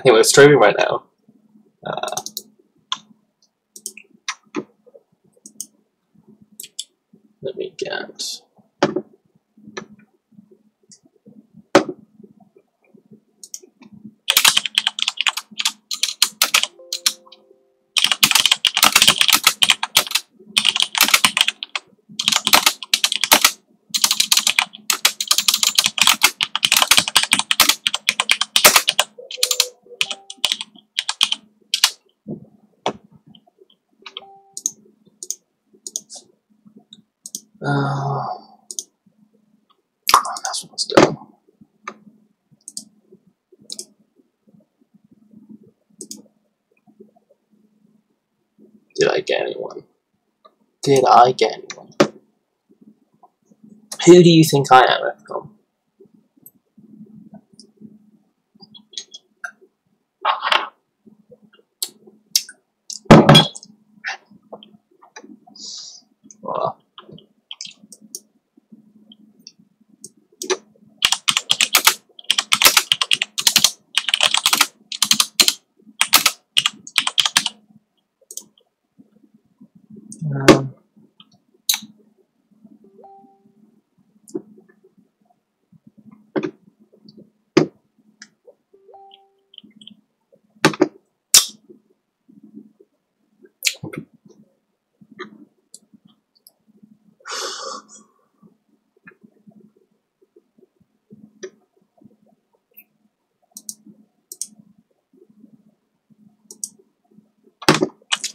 think we're streaming right now. Let me get. That's what let's do. Did I get anyone? Did I get anyone? Who do you think I am, FCOM? Well,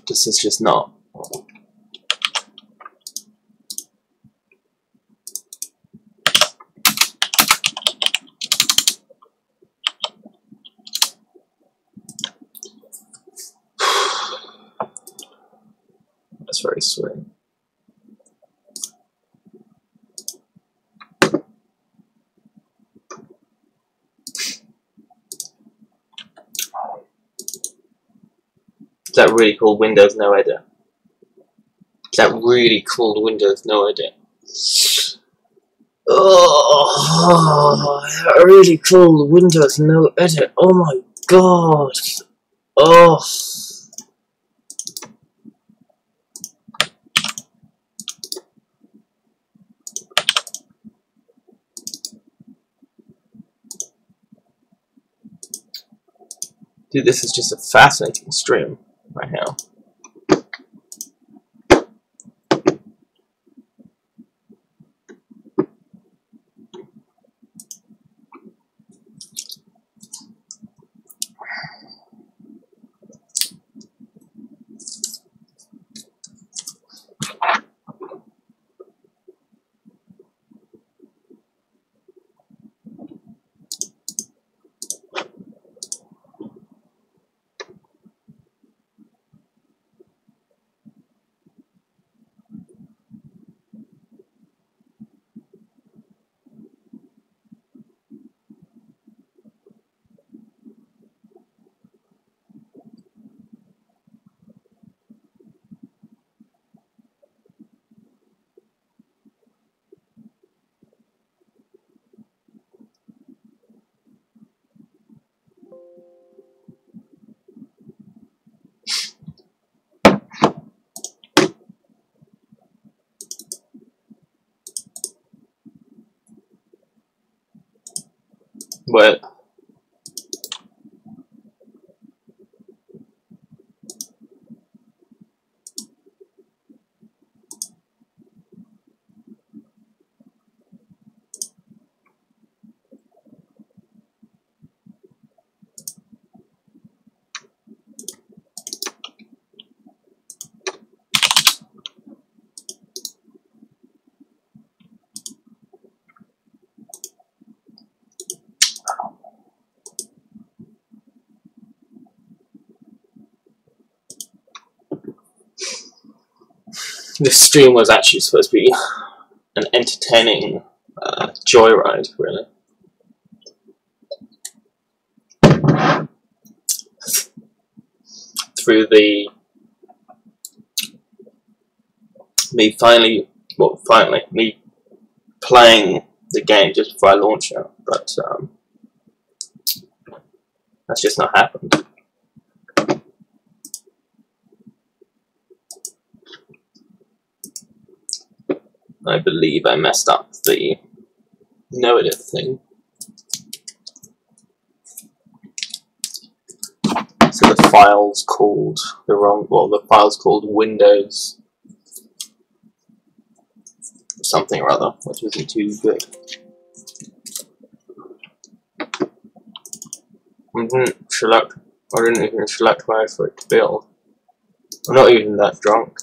this is just not. That's very sweet. Is that really called Windows No Edit? Is that really called Windows No Edit? Oh, that really called Windows No Edit. Oh my god. Oh. Dude, this is just a fascinating stream right now. But this stream was actually supposed to be an entertaining joyride, really. Through the me playing the game just before I launch it, but That's just not happened. I believe I messed up the no edit thing. So the file's called the wrong, well, the file's called Windows something or other, which isn't too good. I didn't even select where for it to build. I'm not even that drunk.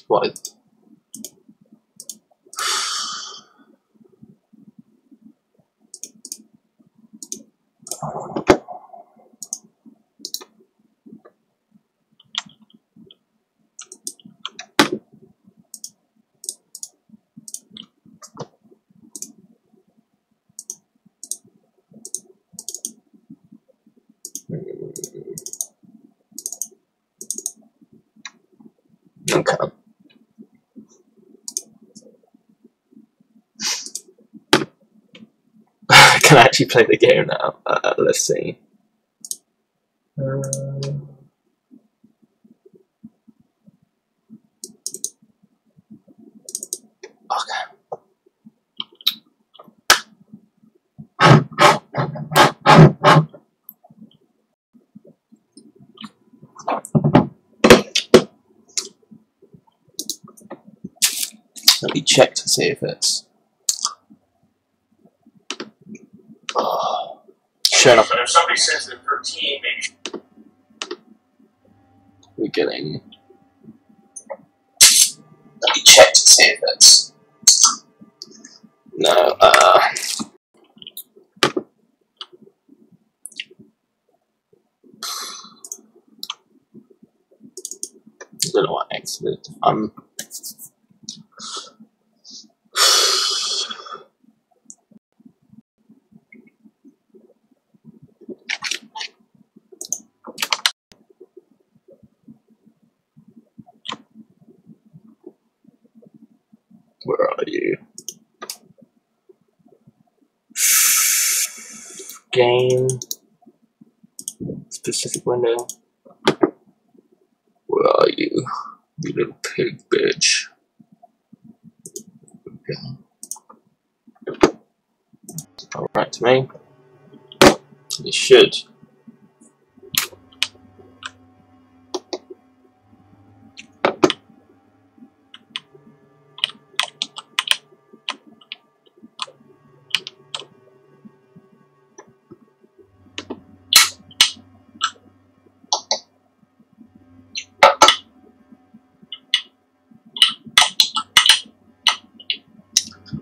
What? Okay. I can actually play the game now. Let's see. Okay. Let me check to see if it's showing up. But if somebody says that 13, maybe We're getting. Let me check to see if it's. No. I don't know what exited. Where are you? Game. Specific window. Where are you? You little pig bitch. Okay. Alright to me. You should.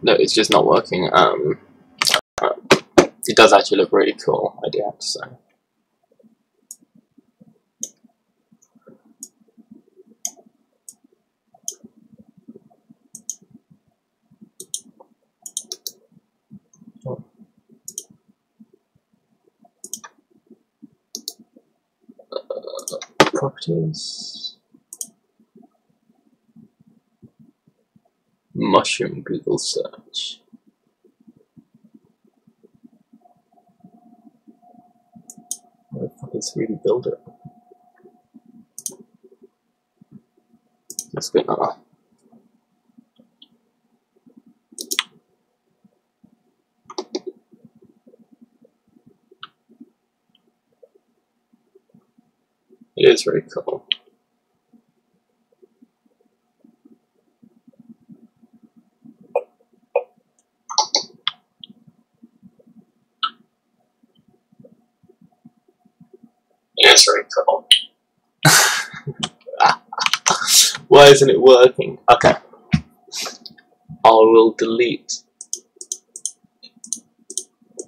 No, it's just not working. It does actually look really cool, I do have to say. Properties. Mushroom Google search. Where the fuck is 3D Builder? Let's go now. It is very cool. It is very cool. Why isn't it working? Okay. I will delete.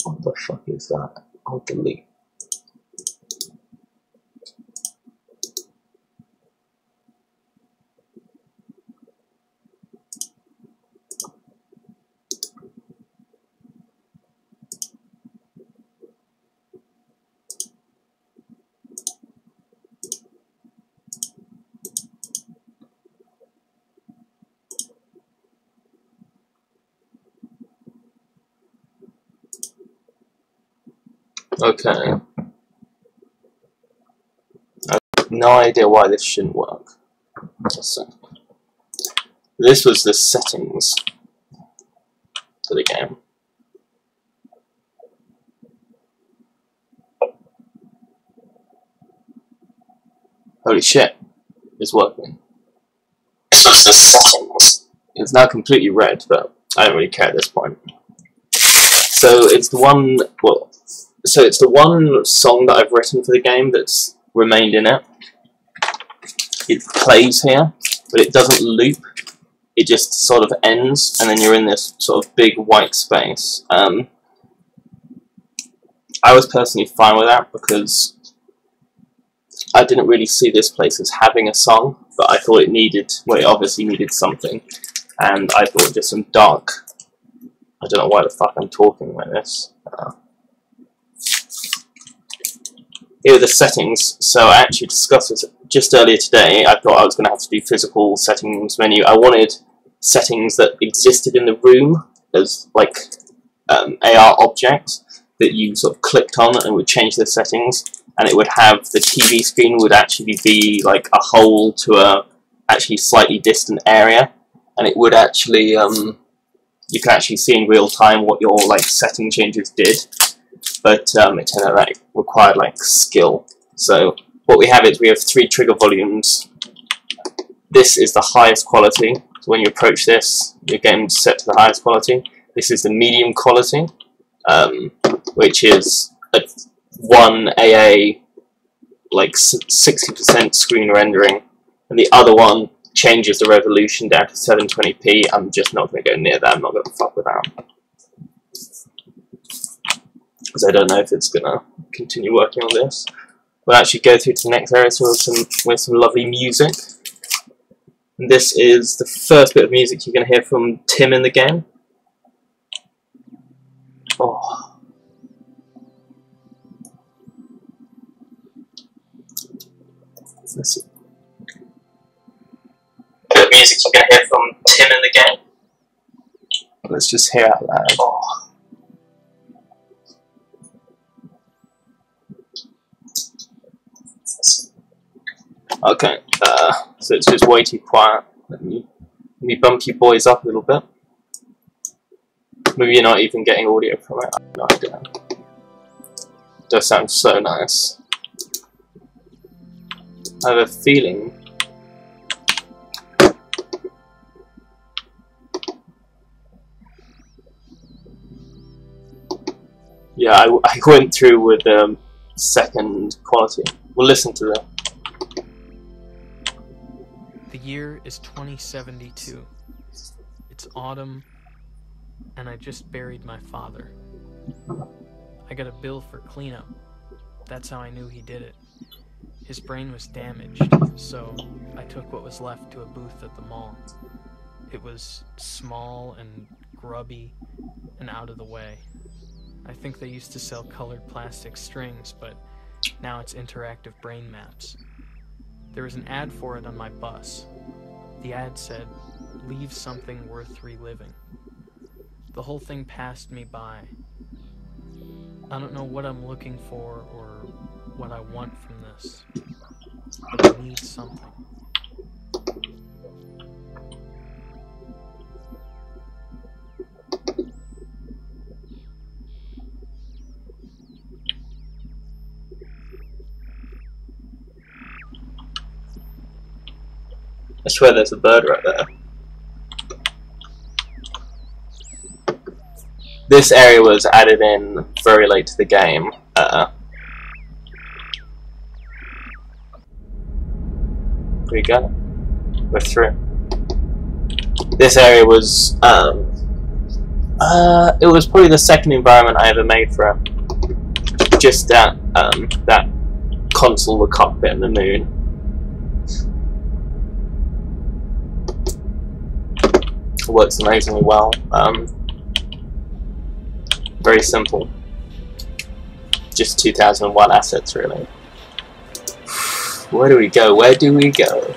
What the fuck is that? I'll delete. Okay. I have no idea why this shouldn't work. So, this was the settings for the game. Holy shit, it's working. This was the settings. It's now completely red, but I don't really care at this point. So it's the one, well, so it's the one song that I've written for the game that's remained in it. It plays here, but it doesn't loop. It just sort of ends, and then you're in this sort of big white space. I was personally fine with that because I didn't really see this place as having a song, but I thought it needed, well, it obviously needed something, and I thought just some dark. I don't know why the fuck I'm talking like this. Here are the settings. So I actually discussed this just earlier today. I thought I was going to have to do physical settings menu. I wanted settings that existed in the room as like AR objects that you sort of clicked on and would change the settings, and it would have the TV screen would actually be like a hole to a actually slightly distant area, and it would actually you can actually see in real time what your like setting changes did. But it turned out that it required like skill. So what we have is we have 3 trigger volumes. This is the highest quality. So when you approach this, your game's set to the highest quality. This is the medium quality, which is a 1 AA, like 60% screen rendering, and the other one changes the resolution down to 720p. I'm just not going to go near that. I'm not going to fuck with that, because I don't know if it's going to continue working on this. We'll actually go through to the next area with some lovely music. And this is the first bit of music you're going to hear from Tim in the game. Oh. Let's see. The music you're going to hear from Tim in the game. Let's just hear out loud. Oh. Okay, so it's just way too quiet. Let me bump you boys up a little bit. Maybe you're not even getting audio from it. I have no idea. It does sound so nice. I have a feeling. Yeah, I went through with second quality. We'll listen to that. The year is 2072. It's autumn, and I just buried my father. I got a bill for cleanup. That's how I knew he did it. His brain was damaged, so I took what was left to a booth at the mall. It was small and grubby and out of the way. I think they used to sell colored plastic strings, but now it's interactive brain maps. There was an ad for it on my bus. The ad said, "Leave something worth reliving." The whole thing passed me by. I don't know what I'm looking for or what I want from this, but I need something. swear there's a bird right there. This area was added in very late to the game. We go. We're through. This area was it was probably the second environment I ever made for it. Just that that console, the cockpit, and the moon. It works amazingly well. Very simple. Just 2001 assets, really. Where do we go? Where do we go?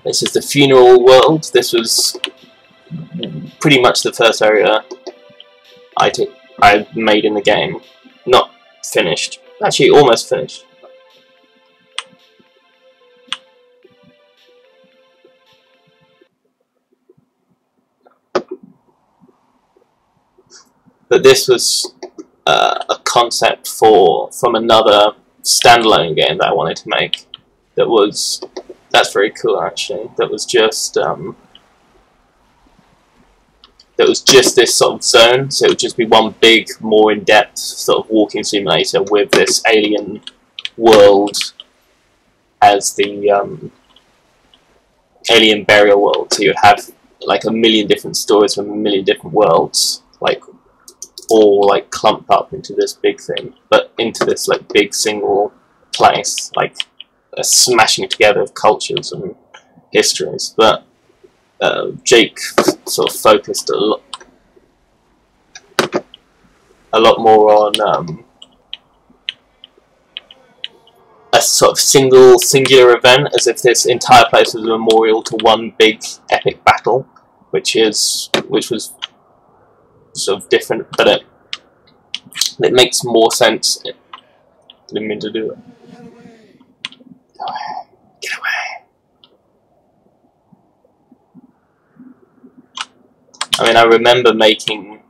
This is the funeral world. This was pretty much the first area I made in the game. Not finished. Actually, almost finished. But this was a concept from another standalone game that I wanted to make. That's very cool, actually. That was just this sort of zone, so it would just be one big, more in-depth sort of walking simulator with this alien world as the alien burial world. So you'd have like a million different stories from a million different worlds, like all like clumped up into this big thing, but into this like big single place, like a smashing together of cultures and histories. But Jake sort of focused a lot more on a sort of singular event, as if this entire place was a memorial to one big epic battle, which was sort of different, but it makes more sense. I didn't mean to do it. Go away. Get away. I mean, I remember making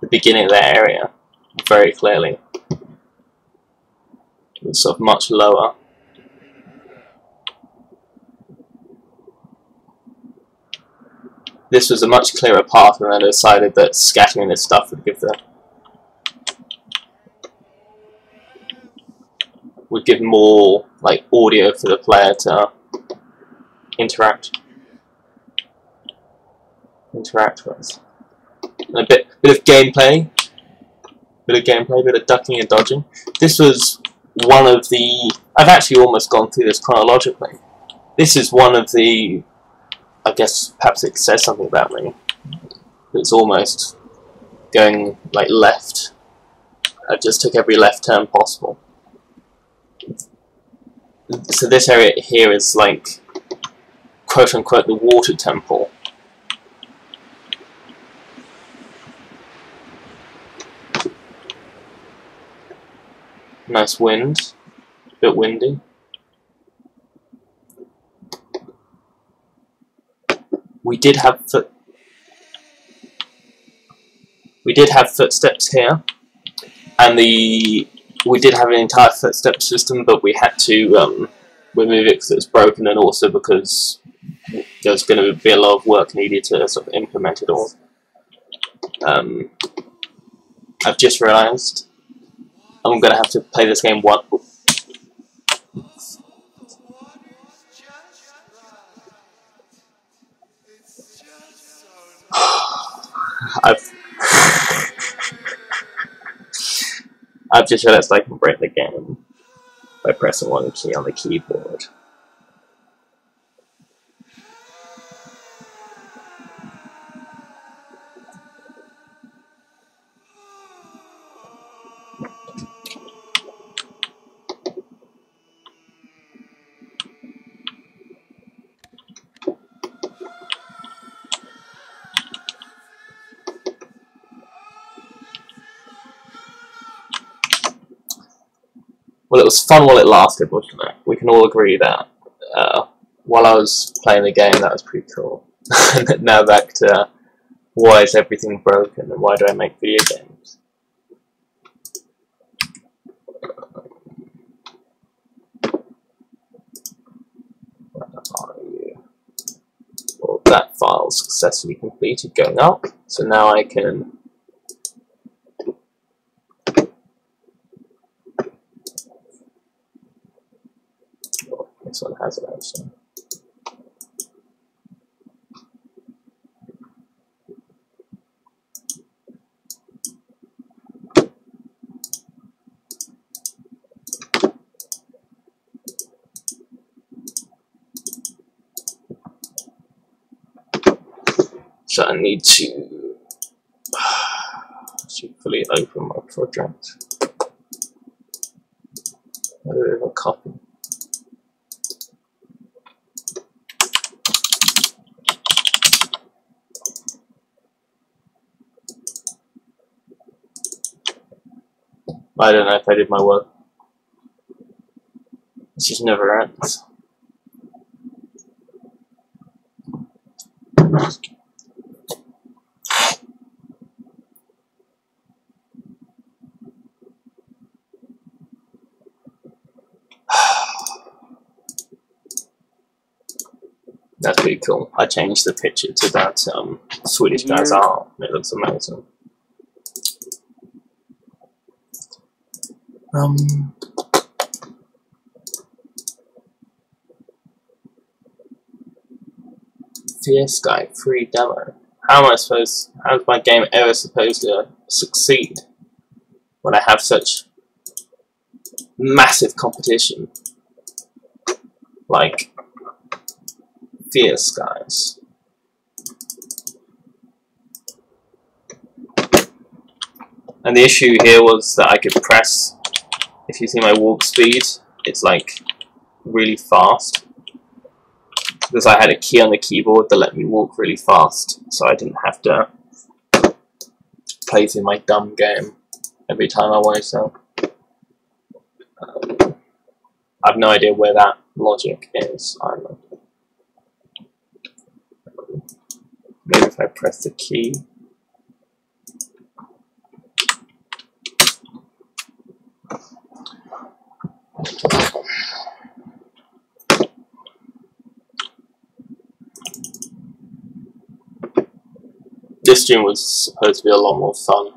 the beginning of that area very clearly. It was sort of much lower. This was a much clearer path, and I decided that scattering this stuff would give more like audio for the player to interact with. And a bit of gameplay, bit of ducking and dodging. This was one of the... I've actually almost gone through this chronologically. This is one of the... I guess perhaps it says something about me. It's almost going like left. I just took every left turn possible. So this area here is like, quote unquote, the water temple. Nice wind, a bit windy. We did have footsteps here, and we did have an entire footstep system, but we had to remove it because it was broken, and also because there was going to be a lot of work needed to sort of implement it all. I've just realised I'm going to have to play this game once. I've just realised I can break the game by pressing one key on the keyboard. Well, it was fun while it lasted, wasn't it? We can all agree that. while I was playing the game, that was pretty cool. Now back to why is everything broken and why do I make video games? Where are you? Well, that file successfully completed, going up. So now I can this one has it actually. So I need to fully open my project. A bit of a copy. I don't know if I did my work. This just never ends. That's pretty cool. I changed the picture to that Swedish guy's art. It looks amazing. Fierce Guy free demo. How is my game ever supposed to succeed when I have such massive competition like Fierce Guys? And the issue here was that I could press, if you see my walk speed, it's like really fast. Because I had a key on the keyboard that let me walk really fast, so I didn't have to play through my dumb game every time I wanted to. I have no idea where that logic is either. Maybe if I press the key. This stream was supposed to be a lot more fun.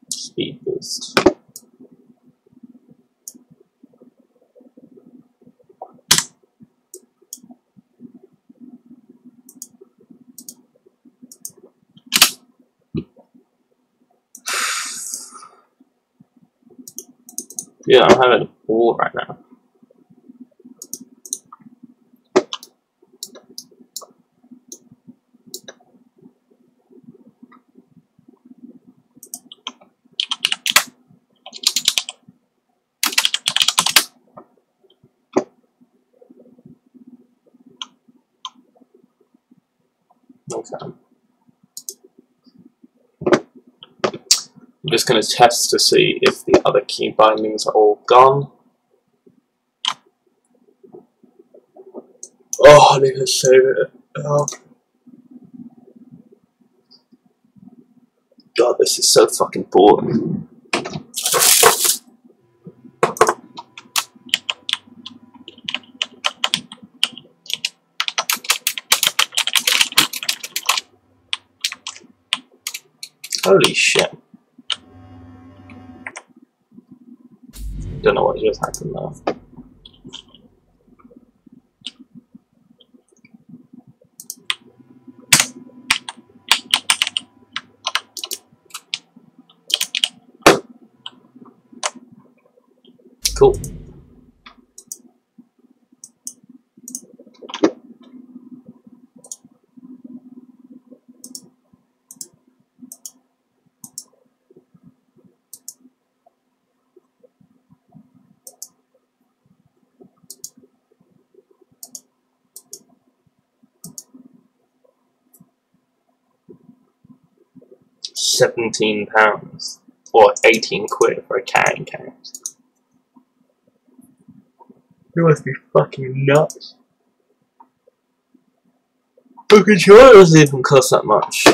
Speed boost. Yeah, I'm having a ball right now. Okay. I'm just going to test to see if the other key bindings are all gone. Oh, I need to save it. Oh. God, this is so fucking boring. Holy shit. Don't know what just happened there. Cool. £17 or 18 quid for a carrying case. You must be fucking nuts. The controller doesn't even cost that much.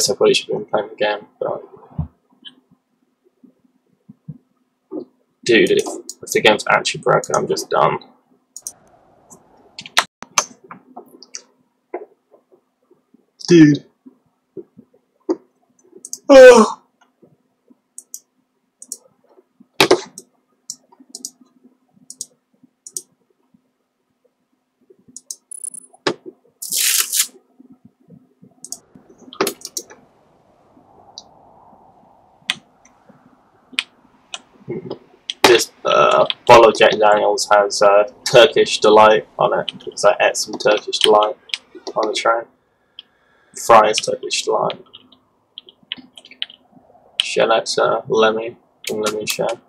I probably should have been playing the game, but dude, if the game's actually broken, I'm just done. Dude. Oh. This Pablo Jack Daniels has Turkish delight on it because I ate some Turkish delight on the train. Fries Turkish delight. Shellax Lemmy from Lemmy Shell.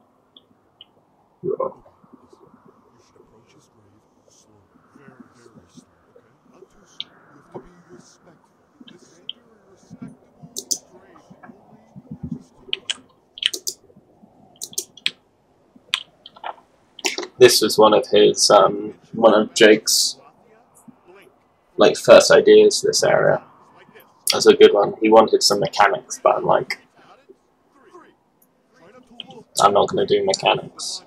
This was one of his, one of Jake's, like, first ideas, this area. That's a good one. He wanted some mechanics, but I'm like, I'm not going to do mechanics.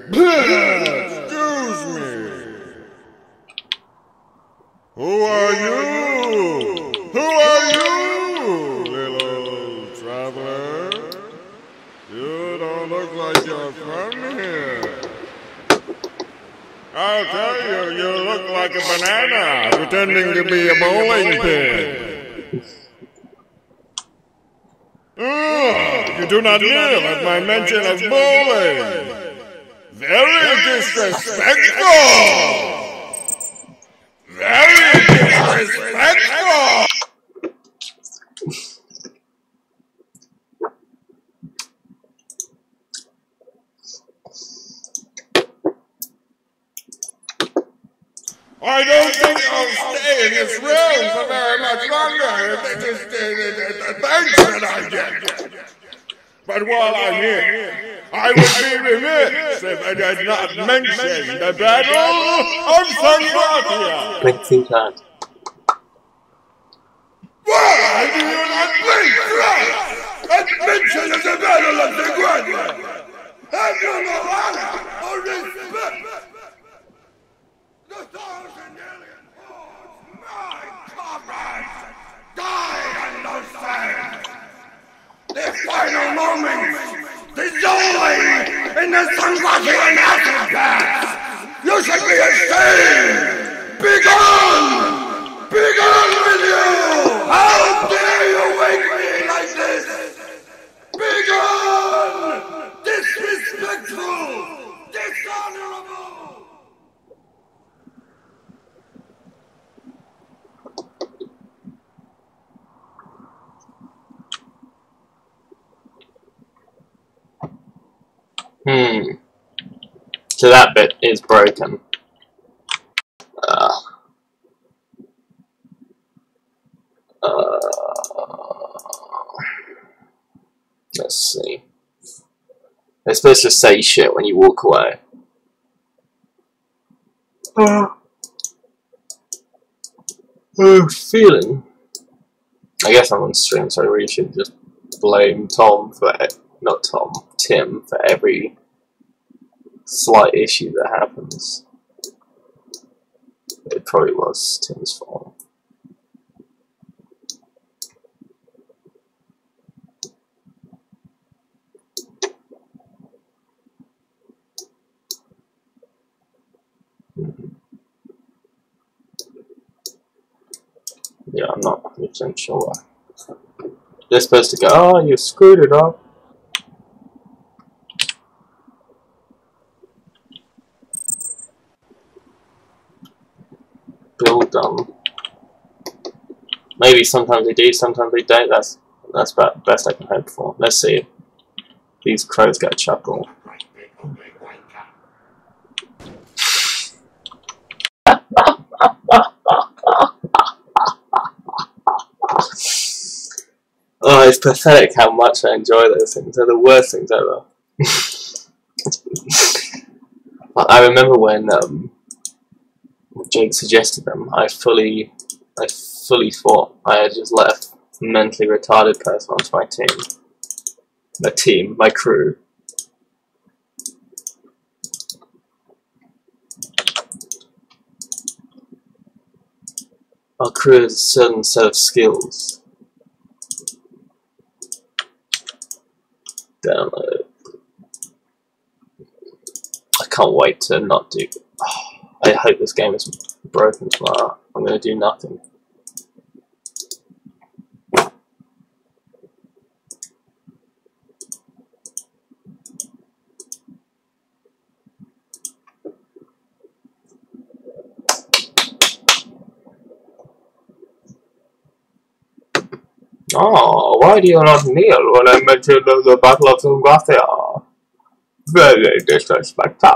Excuse me. Who are you? Who are you, little traveler? You don't look like you're from here. I'll tell you, you look like a banana pretending to be a bowling pin. You do not kneel at my mention of bowling. Very disrespectful! Very disrespectful! I don't think I'll stay in this room for very much longer. Thanks that I get. But while I'm here, I would be remiss if I did not mention the Battle of Sangratia. Plenty time. Why do you not blink twice at mention of the Battle of Sangratia? Have you no honor or respect? The 1,000 alien hordes, my comrades, died on those sands. Their final moments dissolving in the Sangratian acid baths. You should be ashamed! Begone! Begone with you! How dare you wake me like this? Begone! Disrespectful! Dishonorable! So that bit is broken. Let's see. They're supposed to say shit when you walk away. Feeling. I guess I'm on stream, so I really should just blame Tom for not Tom, Tim, for every slight issue that happens. It probably was Tim's fault. Yeah, I'm not 100% sure. They're supposed to go, oh, you screwed it up. Build them. Maybe sometimes they do, sometimes they don't. That's about the best I can hope for. Let's see if these crows get a chuckle. Oh, it's pathetic how much I enjoy those things. They're the worst things ever. But I remember when Jake suggested them, I fully thought I had just let a mentally retarded person onto my team. My crew. Our crew has a certain set of skills. Download. I can't wait to not do. Oh, I hope this game is broken tomorrow. I'm going to do nothing. Oh, why do you not kneel when I mention the Battle of Tunguasia? Very disrespectful.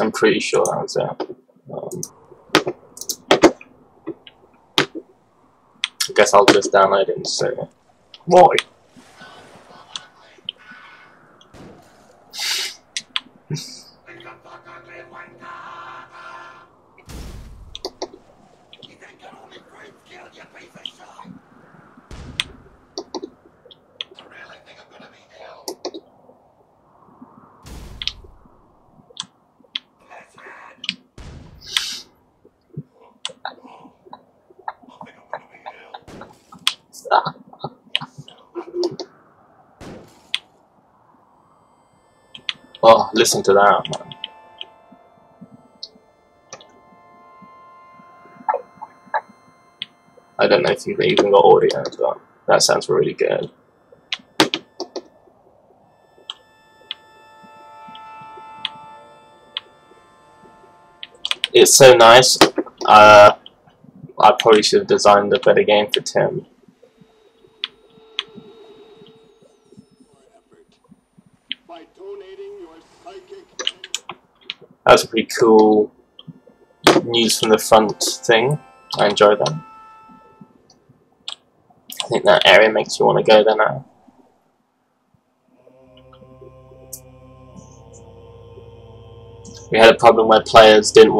I'm pretty sure I was out. I guess I'll just download it and say it. Why? Oh, listen to that, man. I don't know if you've even got audio, but that sounds really good. It's so nice. I probably should have designed a better game for Tim. That's a pretty cool news from the front thing. I enjoy that. I think that area makes you want to go there now. We had a problem where players didn't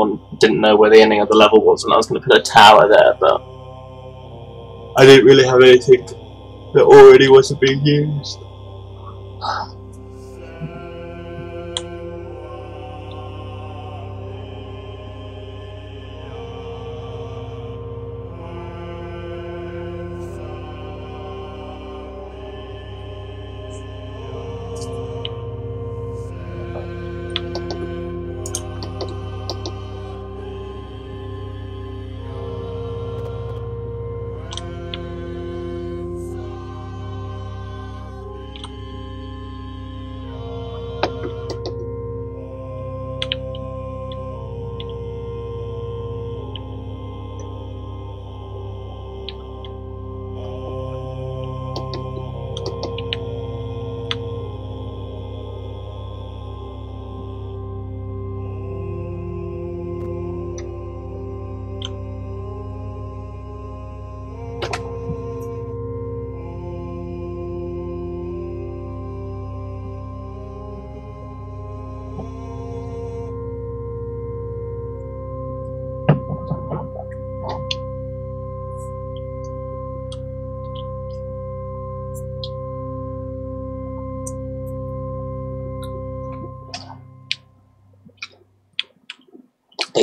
know where the ending of the level was, and I was going to put a tower there, but I didn't really have anything that already wasn't being used.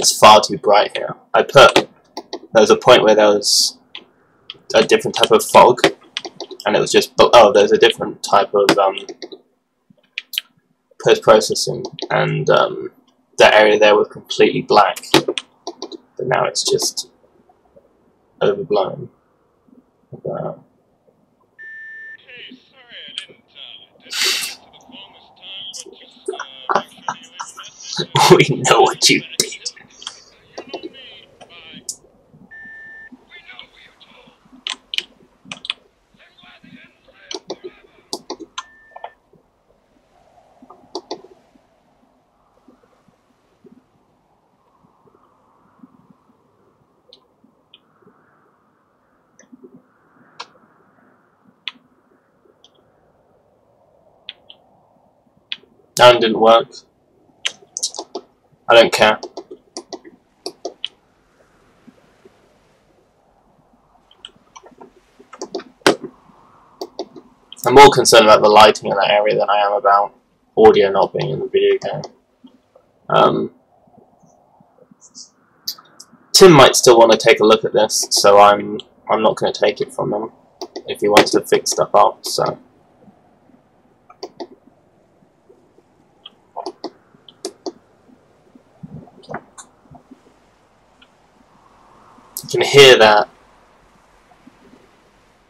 It's far too bright here. There was a point where there was a different type of fog, and it was just, oh, there's a different type of post-processing, and that area there was completely black, but now it's just overblown. We know what you did. That one didn't work. I don't care. I'm more concerned about the lighting in that area than I am about audio not being in the video game. Tim might still want to take a look at this, so I'm not going to take it from him if he wants to fix stuff up. So. You can hear that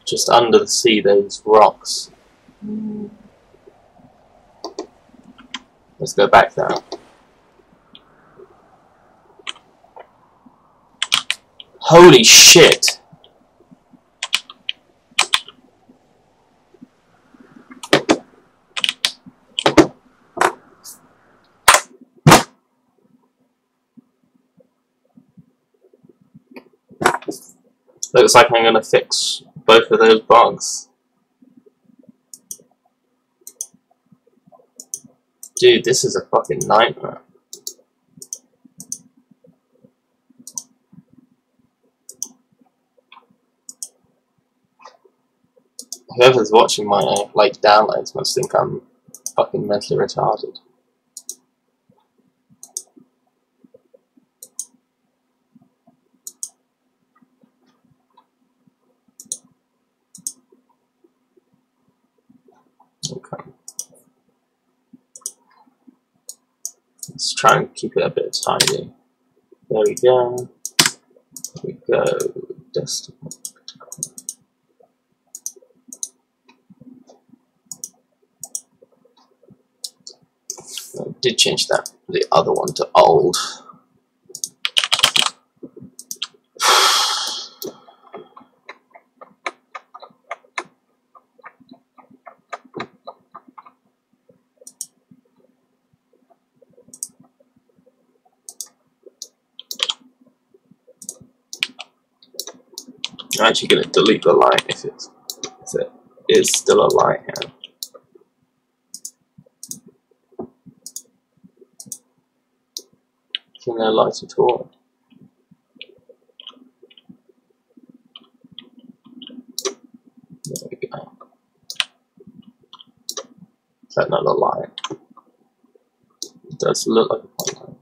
just under the sea, those rocks. Let's go back there. Holy shit! Looks like I'm gonna fix both of those bugs. Dude, this is a fucking nightmare. Whoever's watching my like downloads must think I'm fucking mentally retarded. Okay. Let's try and keep it a bit tidy. There we go. There we go. Desktop. I did change the other one to old. I'm actually going to delete the light if it is still a light here. Is there no light at all? There we go. Is that not a light? It does look like a point light.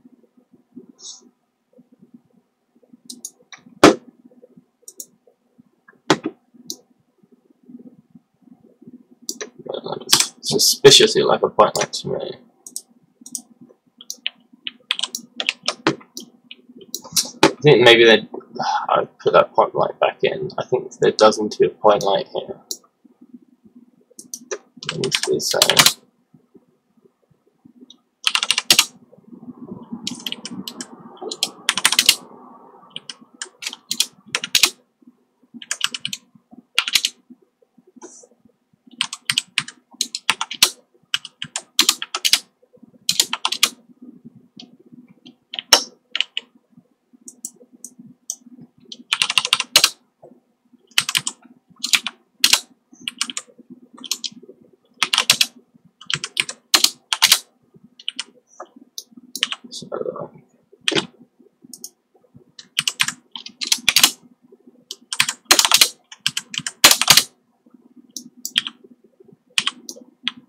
Suspiciously like a point light to me. I think maybe I put that point light back in. I think there does need to be a point light here. It needs to be the same.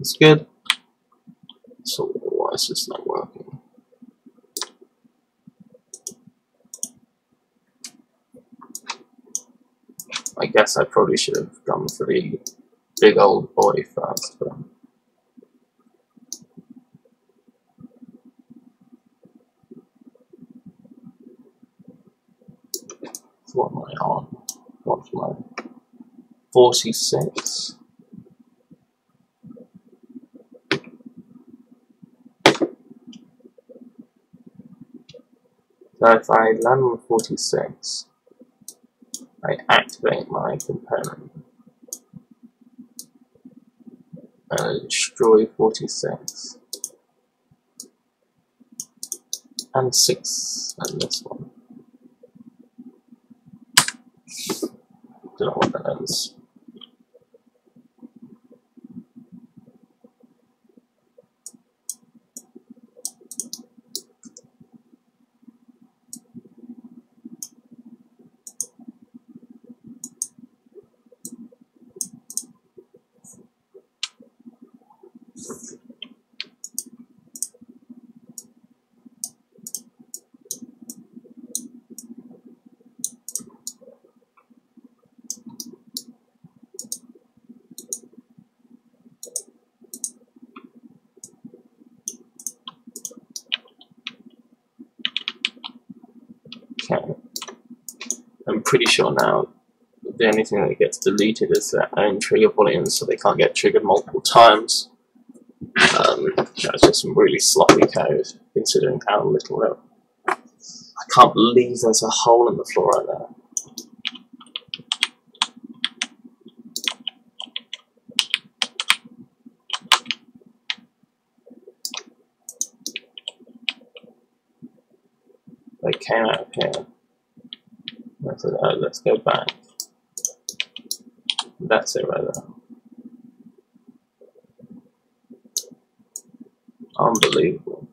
It's good. So why is this not working? guess I probably should have gone for the big old boy first, but what am I on? What's my 46? So if I land on 46, I activate my component and destroy 46 and 6 and this one. Don't know what that is. Okay. I'm pretty sure now the only thing that gets deleted is their own trigger booleans, so they can't get triggered multiple times. That's just some really sloppy code, considering how little it. I can't believe there's a hole in the floor right there. They came out of here. I said, oh, let's go back. That's it right there. Unbelievable.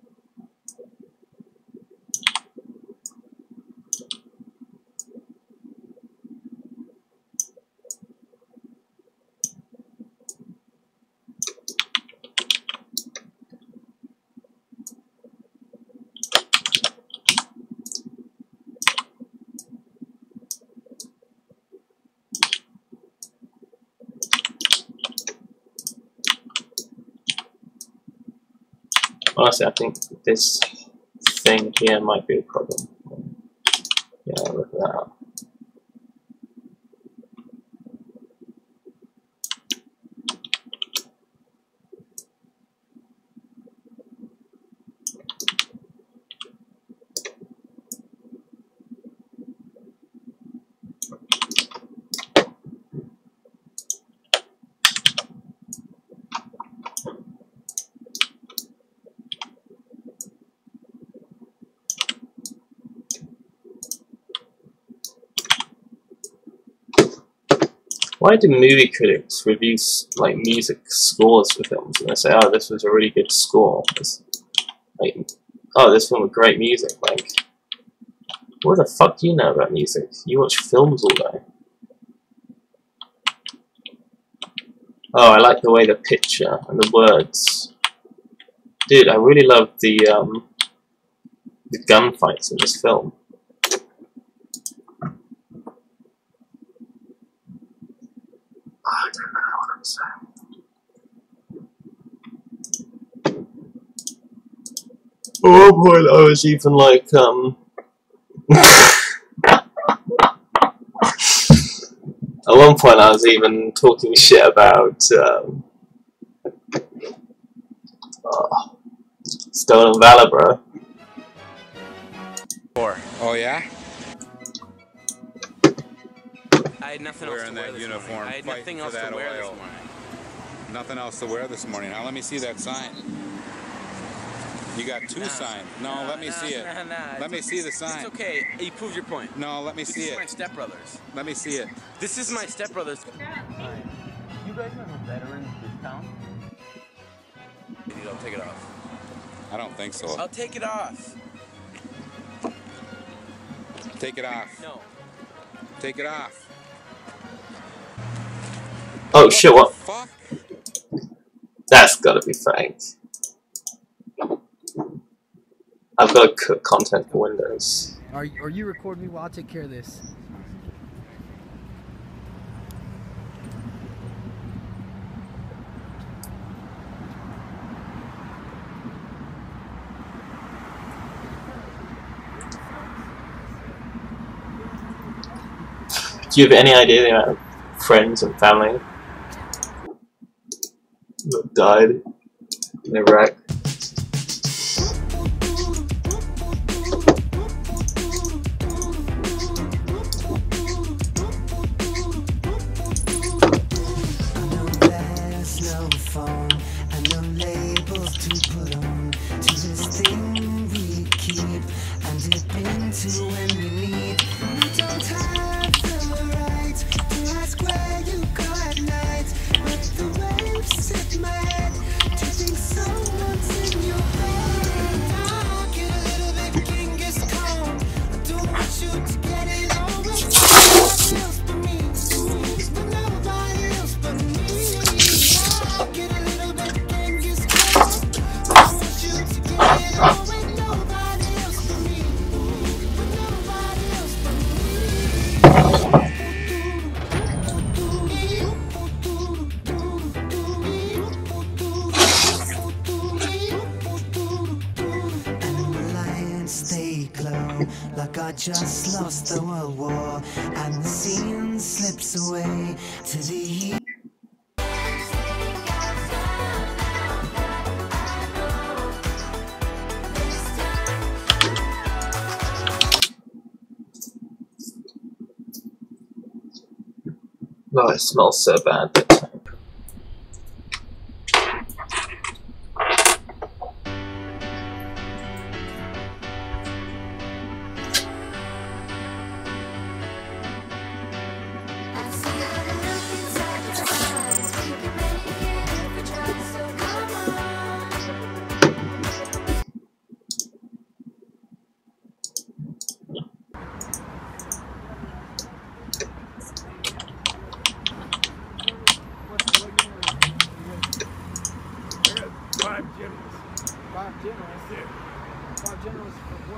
Honestly, I think this thing here might be a problem. Yeah, look at that. Why do movie critics review like music scores for films and they say, "Oh, this was a really good score"? It's like, "Oh, this film with great music." Like, what the fuck do you know about music? You watch films all day. Oh, I like the way the picture and the words. Dude, I really love the gunfights in this film. I don't know what I'm saying. At one point I was even like, at one point I was even talking shit about, Stolen Valor, bro. Oh yeah? I had nothing else to wear this morning. I had nothing else to wear this morning. Nothing else to wear this morning. Now let me see that sign. You got two signs. No, let me see it. Let me see the sign. It's okay. You proved your point. No, let me see it. This is my stepbrothers. Let me see it. This is my stepbrothers. You guys have a veterans discount? I'll take it off. I don't think so. I'll take it off. Take it off. No. Take it off. Oh shit, what? Fuck? That's gotta be fake. I've got to cook content for Windows. Are you recording me while I take care of this? Do you have any idea the amount of friends and family that died in Iraq? Like I just lost the World War, and the scene slips away to the Oh, it smells so bad.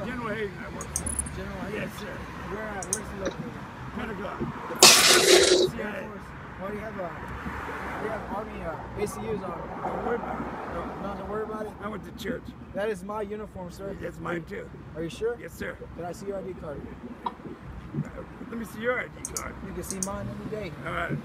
General Hayden, I work for. General Hayden? Yes, sir. Where's he located? Pentagon. Why do you have Army ACUs on? Don't worry about it. Don't worry about it? I went to church. That is my uniform, sir. That's mine too. Are you sure? Yes, sir. Can I see your ID card? Let me see your ID card. You can see mine any day. All right.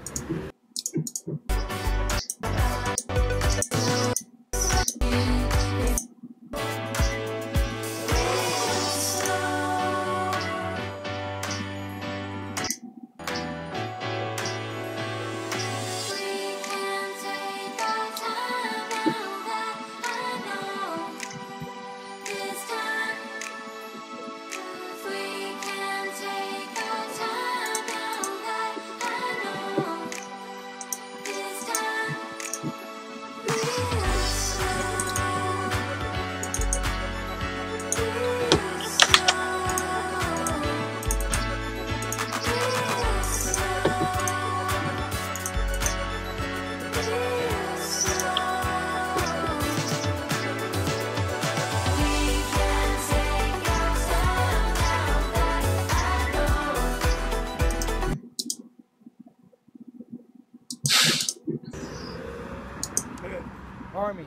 Army.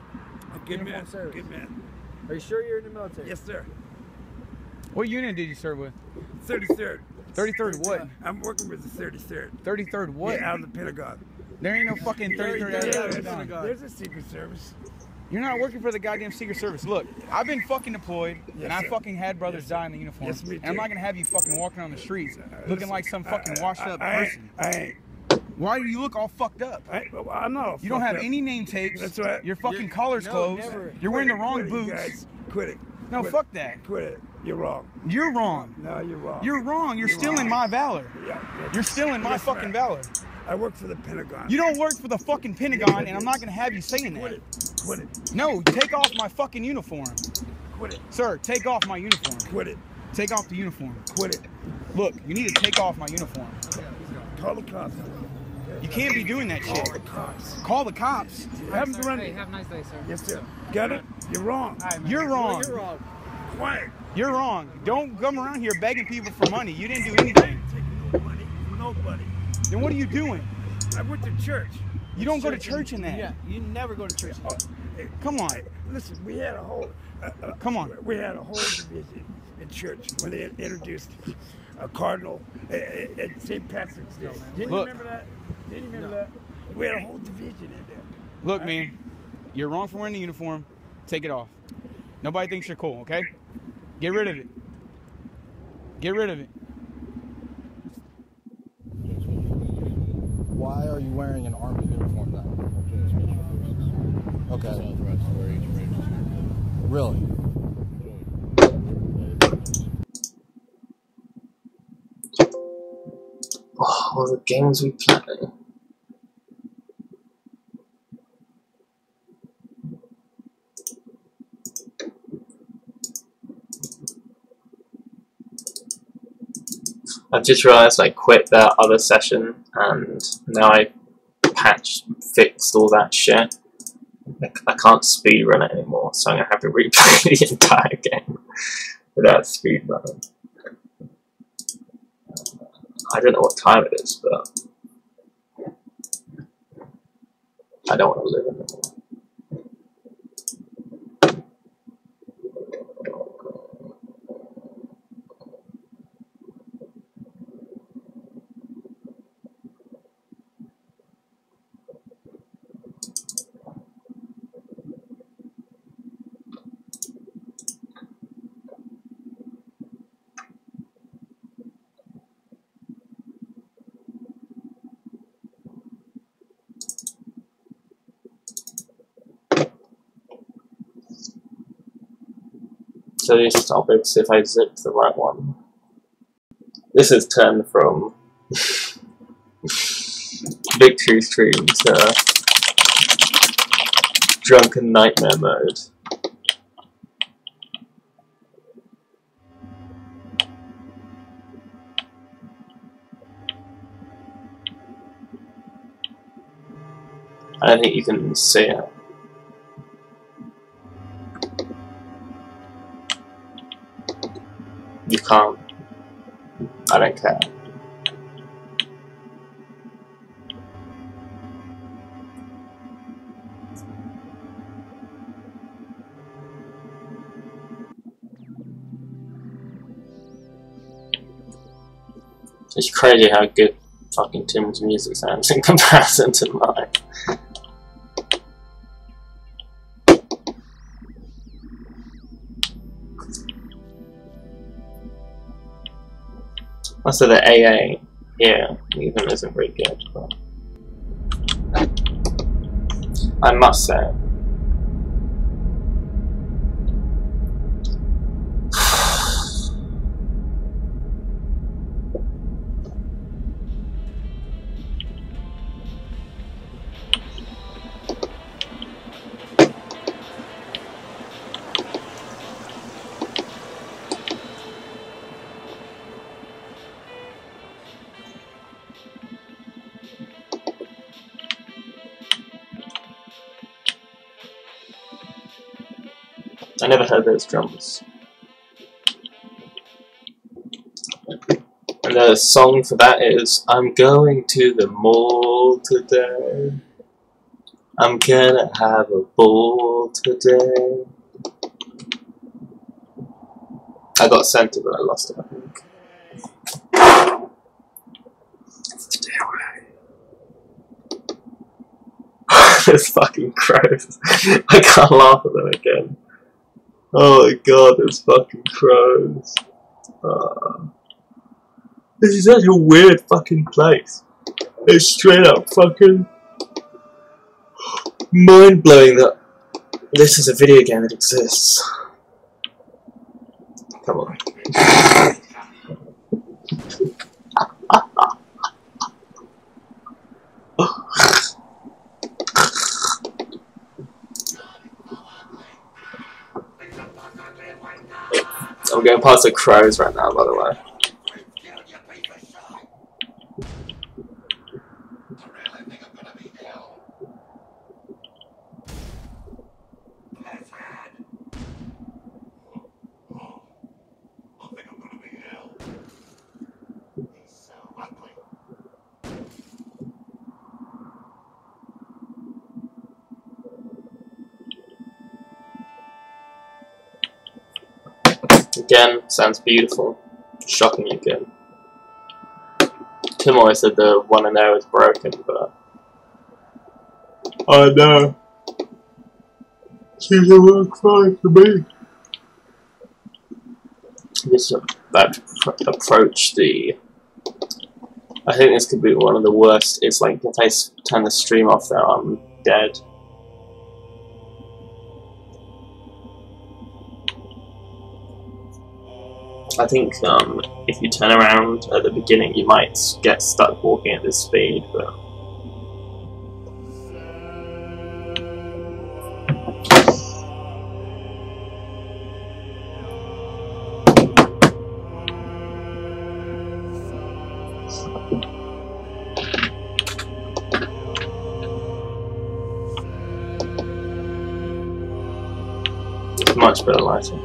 Good man. Service. Good man. Are you sure you're in the military? Yes, sir. What unit did you serve with? 33rd. 33rd what? I'm working with the 33rd. 33rd what? Yeah, out of the Pentagon. There ain't no fucking 33rd out of the Pentagon. There's a Secret Service. You're not working for the goddamn Secret Service. Look, I've been fucking deployed, and I sir. fucking had brothers die in the uniform. Yes, me too. And I'm not gonna have you fucking walking on the streets looking like some fucking washed up person. I ain't. Why do you look all fucked up? I'm not. You don't have any name tapes. That's right. Your fucking collar's closed. Never. You're wearing the wrong Quit boots. It, guys. Quit it. No, Quit fuck it. that. Quit it. You're wrong. You're wrong. No, you're wrong. You're wrong. You're stealing wrong. my valor. Yeah. You're stealing my fucking valor. I work for the Pentagon. You don't work for the fucking Pentagon, and I'm not gonna have you saying that. Quit it. Quit it. No, take off my fucking uniform. Quit it. Sir, take off my uniform. Quit it. Take off the uniform. Quit it. Look, you need to take off my uniform. Call the cops. You can't be doing that shit. Call the cops. Call the cops. Have them run. Hey, have a nice day, sir. Yes, sir. Got it? You're wrong. You're wrong. You're wrong. Quiet. You're wrong. Don't come around here begging people for money. You didn't do anything. Taking no money from nobody. Then what are you doing? I went to church. You don't go to church in that. Yeah, you never go to church. Come on. Listen, we had a whole. Come on. We had a whole division in church when they introduced a cardinal at St. Patrick's Day. Didn't you remember that? Didn't you remember that? We had a whole division in there. Look, man, you're wrong for wearing the uniform. Take it off. Nobody thinks you're cool, okay? Get rid of it. Get rid of it. Why are you wearing an army uniform then? Okay. Really? Oh, all the games we play. I've just realised I quit that other session and now I fixed all that shit. I can't speedrun it anymore, so I'm going to have to replay the entire game without speedrunning. I don't know what time it is, but I don't want to live anymore. So these topics, if I zip the right one. This has turned from victory stream to drunken nightmare mode. I don't think you can see it. You can't. I don't care. It's crazy how good fucking Tim's music sounds in comparison to mine. Also, the AA here even isn't very good, but I must say. I never heard those drums. And the song for that is I'm going to the mall today. I'm gonna have a ball today. I got sent it, but I lost it, I think. Stay away. There's fucking crows. I can't laugh at them again. Oh my god, there's fucking crows. This is such a weird fucking place. It's straight up fucking mind-blowing that this is a video game that exists. Come on. I'm going past the crows right now, by the way. Again, sounds beautiful. Shocking again. Tim always said the one in there was broken, but I know. Seems to work fine for me. Just about to approach the. I think this could be one of the worst. It's like if I turn the stream off there, I'm dead. I think if you turn around at the beginning, you might get stuck walking at this speed, but. It's much better lighting.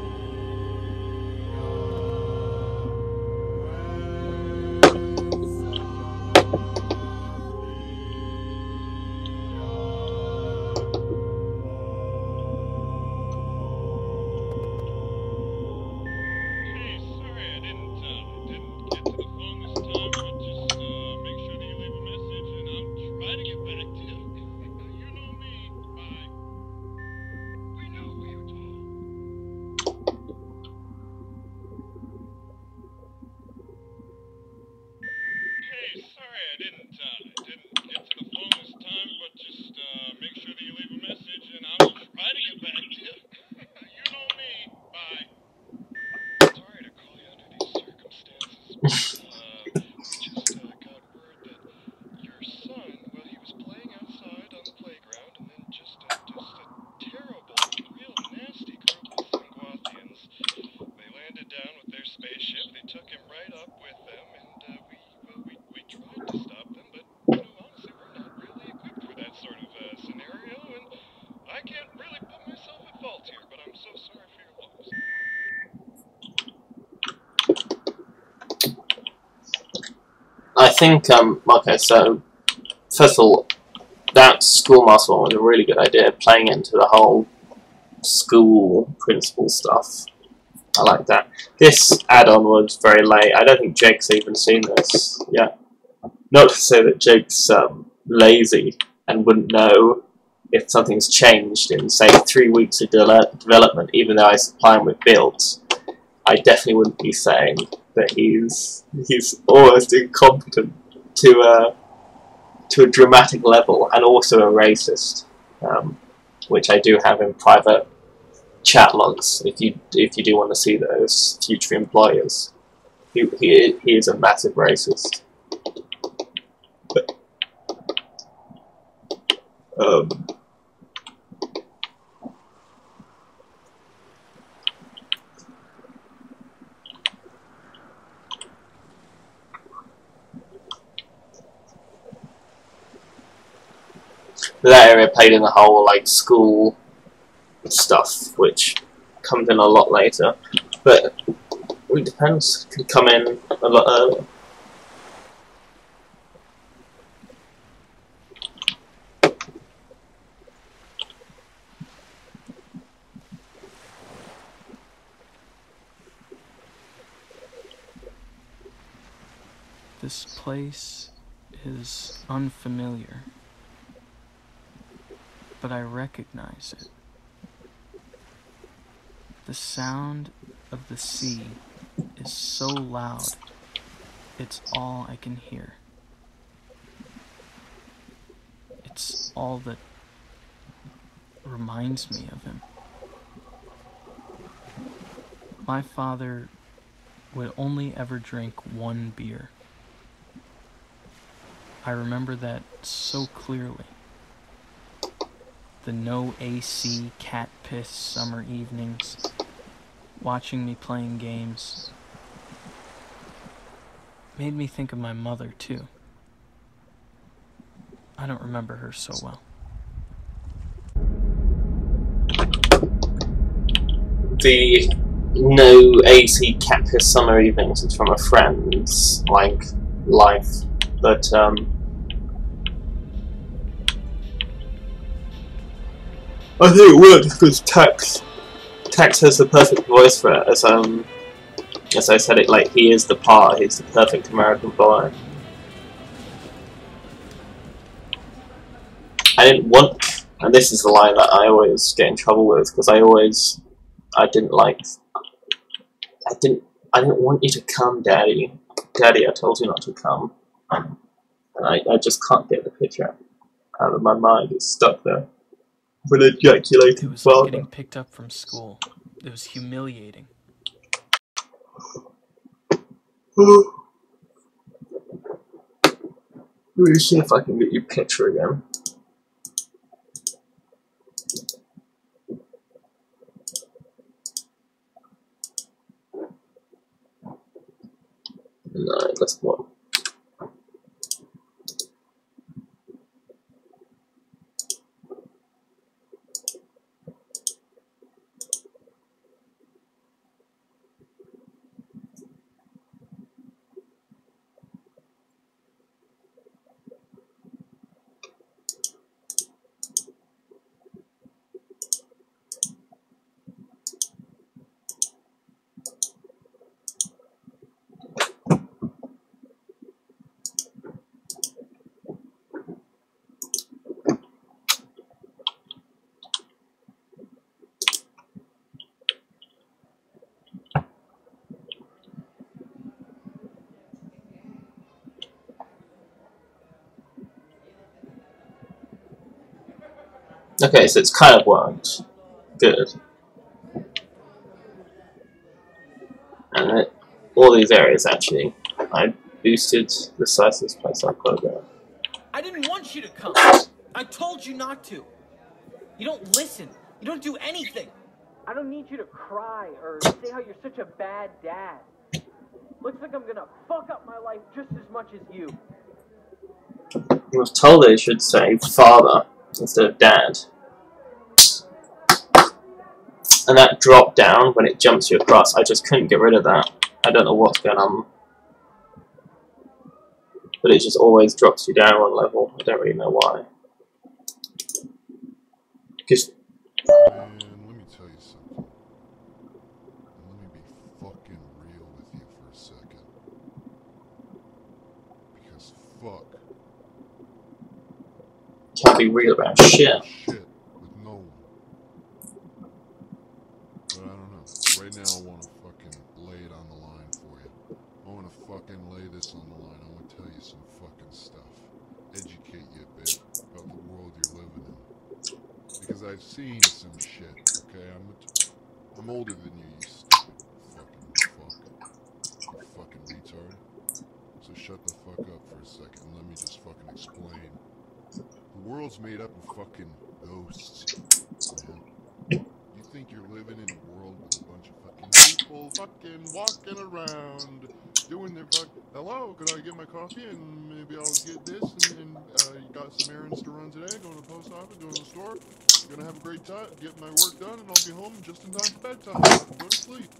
I think, okay, so, first of all, that schoolmaster one was a really good idea, playing into the whole school principal stuff. I like that. This add-on was very late. I don't think Jake's even seen this yet. Not to say that Jake's lazy and wouldn't know if something's changed in, say, 3 weeks of development, even though I supply him with builds. I definitely wouldn't be saying that he's almost incompetent to a dramatic level, and also a racist, which I do have in private chat logs. If you do want to see those future employers, he is a massive racist. But, that area played in the whole like school stuff, which comes in a lot later, but it depends. Could come in a lot earlier. This place is unfamiliar, but I recognize it. The sound of the sea is so loud, it's all I can hear. It's all that reminds me of him. My father would only ever drink one beer. I remember that so clearly. The no AC, cat piss summer evenings, watching me playing games, made me think of my mother too. I don't remember her so well. The no AC, cat piss summer evenings is from a friend's like life, but I think it would, because Tax has the perfect voice for it. As I said it, like, he is the part. He's the perfect American boy. I didn't want, and this is the line that I always get in trouble with, because I didn't want you to come, Daddy. Daddy, I told you not to come. And I just can't get the picture out of my mind. It's stuck there. With ejaculating It was father. getting picked up from school. It was humiliating. Let me see if I can get your picture again. No, that's one. Okay, so it's kind of worked. Good. And all these areas, actually, I boosted the size of this place up quite a bit. I didn't want you to come. I told you not to. You don't listen. You don't do anything. I don't need you to cry or say how you're such a bad dad. Looks like I'm gonna fuck up my life just as much as you. I was told they should say father instead of dad. And that drop down when it jumps you across, I just couldn't get rid of that. I don't know what's going on. But it just always drops you down one level. I don't really know why. Because Man, let me tell you something. And let me be fucking real with you for a second. Because fuck. Can't be real about shit. Shit with no one. But I don't know. Right now I want to fucking lay it on the line for you. I want to fucking lay this on the line. I want to tell you some fucking stuff. Educate you a bit about the world you're living in. Because I've seen some shit, okay? I'm older than you, you stupid fucking retard. So shut the fuck up for a second and let me just fucking explain. The world's made up of fucking ghosts, man. You think you're living in a world with a bunch of fucking people fucking walking around, doing their hello, could I get my coffee and maybe I'll get this and you got some errands to run today, going to the post office, going to the store, gonna have a great time, get my work done and I'll be home just in time for bedtime, go to sleep.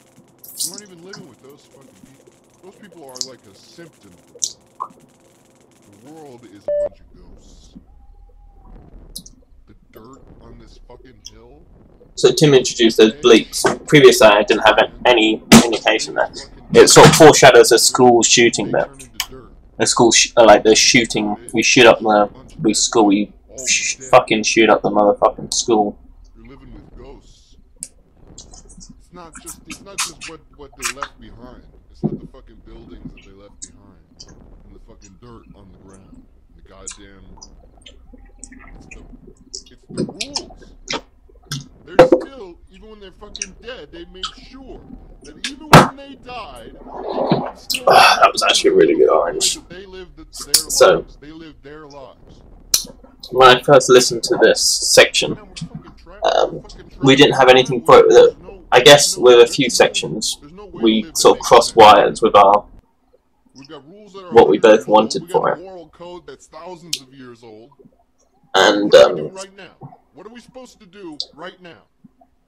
You aren't even living with those fucking people. Those people are like a symptom of the world. The world is a bunch of ghosts. The dirt on this fucking hill. So Tim introduced those bleeps. Previously I didn't have any indication there. It sort of foreshadows a school shooting there. A school, like the shooting, we shoot up the, fucking shoot up the motherfucking school. You're living with ghosts. It's not just what they left behind. It's not the fucking buildings that they left behind. And the fucking dirt on the ground. The goddamn... It's the rules. They're still, even when they're fucking dead, they made sure that even when they died, still that was actually a really good orange. They lived their So, lives. They lived their lives. When I first listened to this section, we didn't have anything for it. I guess with a few sections, we sort of crossed wires with our what we both wanted for it. Moral code that's thousands of years old. And right now? What are we supposed to do right now?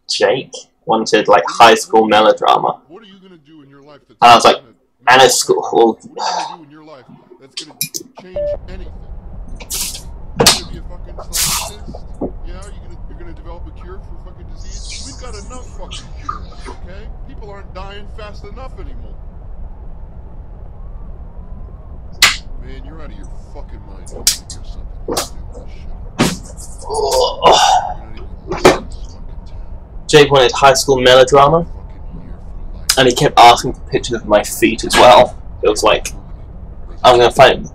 Jake wanted like high school melodrama. What are you gonna do in your life that's and I was like, and at school. What are you gonna do in your life that's gonna change anything? You're gonna be a fucking scientist? Yeah, you're gonna develop a cure for fucking disease? We've got enough fucking cures, okay? People aren't dying fast enough anymore. Man, you're out of your fucking mind. You're something else, dude. Shit. Jake wanted high school melodrama, and he kept asking for pictures of my feet as well. It was like, I'm gonna find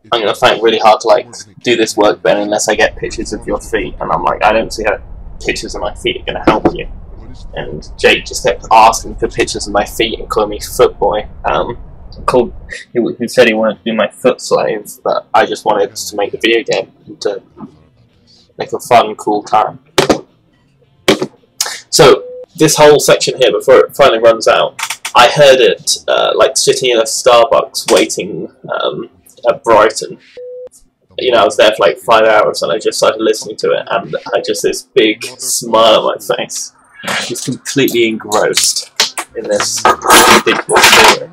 it really hard to like do this work, Ben, unless I get pictures of your feet. And I'm like, I don't see how pictures of my feet are gonna help you. And Jake just kept asking for pictures of my feet and calling me foot boy. He said he wanted to be my foot slave, but I just wanted to make the video game and to make a fun, cool time. So this whole section here, before it finally runs out, I heard it like sitting in a Starbucks waiting at Brighton. You know, I was there for like 5 hours and I just started listening to it, and I just this big smile on my face. Just completely engrossed in this ridiculous story.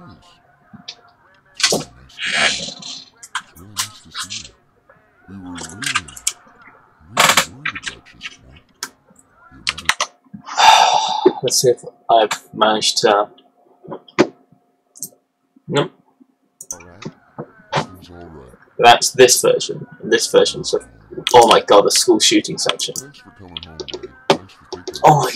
Let's see if I've managed to... Nope. That's this version. And this version's of... Oh my god, the school shooting section. Oh my...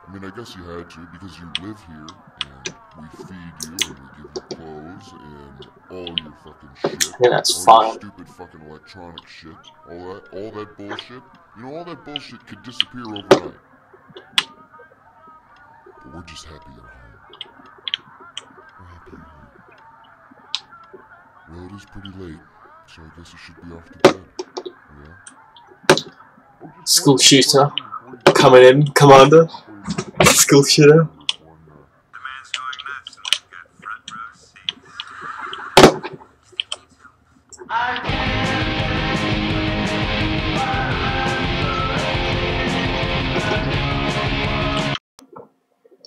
I mean, I guess you had to, because you live here, and we feed you, and we give you clothes, and all your fucking shit. I think that's all fine. your stupid fucking electronic shit, all that bullshit. You know, all that bullshit could disappear overnight. But we're just happy you're home. We're happy you're home. Well, it is pretty late, so I guess you should be off to bed. Yeah? School shooter. Coming in, Commander. School shooter.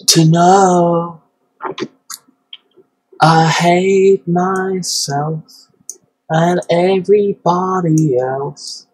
To know I hate myself and everybody else.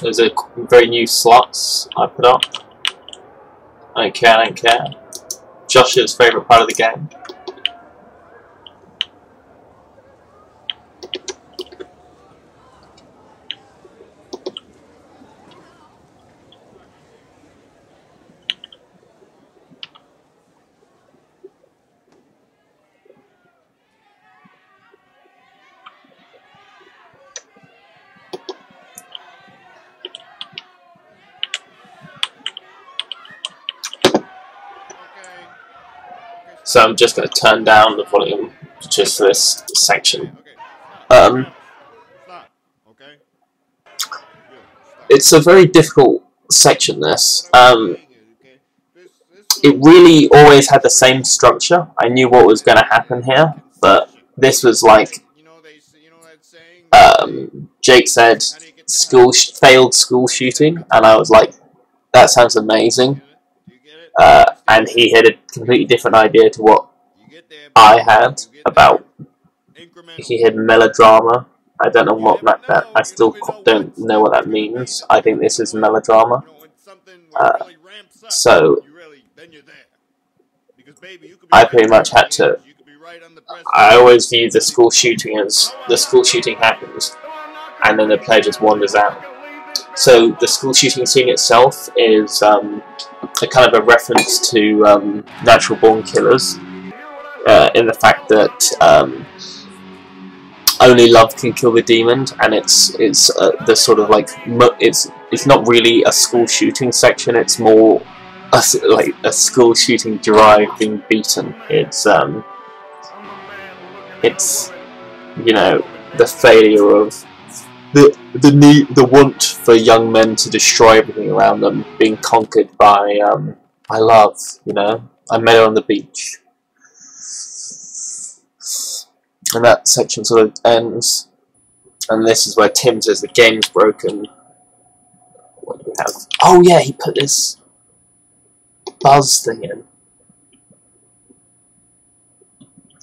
Those are very new slots I put up. I don't care. Josh's favourite part of the game. So I'm just going to turn down the volume just for this section. It's a very difficult section, this. It really always had the same structure. I knew what was going to happen here, but this was like Jake said failed school shooting, and I was like, that sounds amazing. And he had a completely different idea to what I had about. He had melodrama. I don't know what that. I still don't know what that means. I think this is melodrama. So I pretty much had to. I always view the school shooting as the school shooting happens, and then the player just wanders out. So the school shooting scene itself is a kind of a reference to natural born killers, in the fact that only love can kill the demon, and it's the sort of like it's not really a school shooting section. It's more like a school shooting drive being beaten. It's you know, the failure of the want for young men to destroy everything around them being conquered by love. You know, I met her on the beach. And that section sort of ends, and this is where Tim says the game's broken. What do we have? Oh yeah, he put this buzz thing in.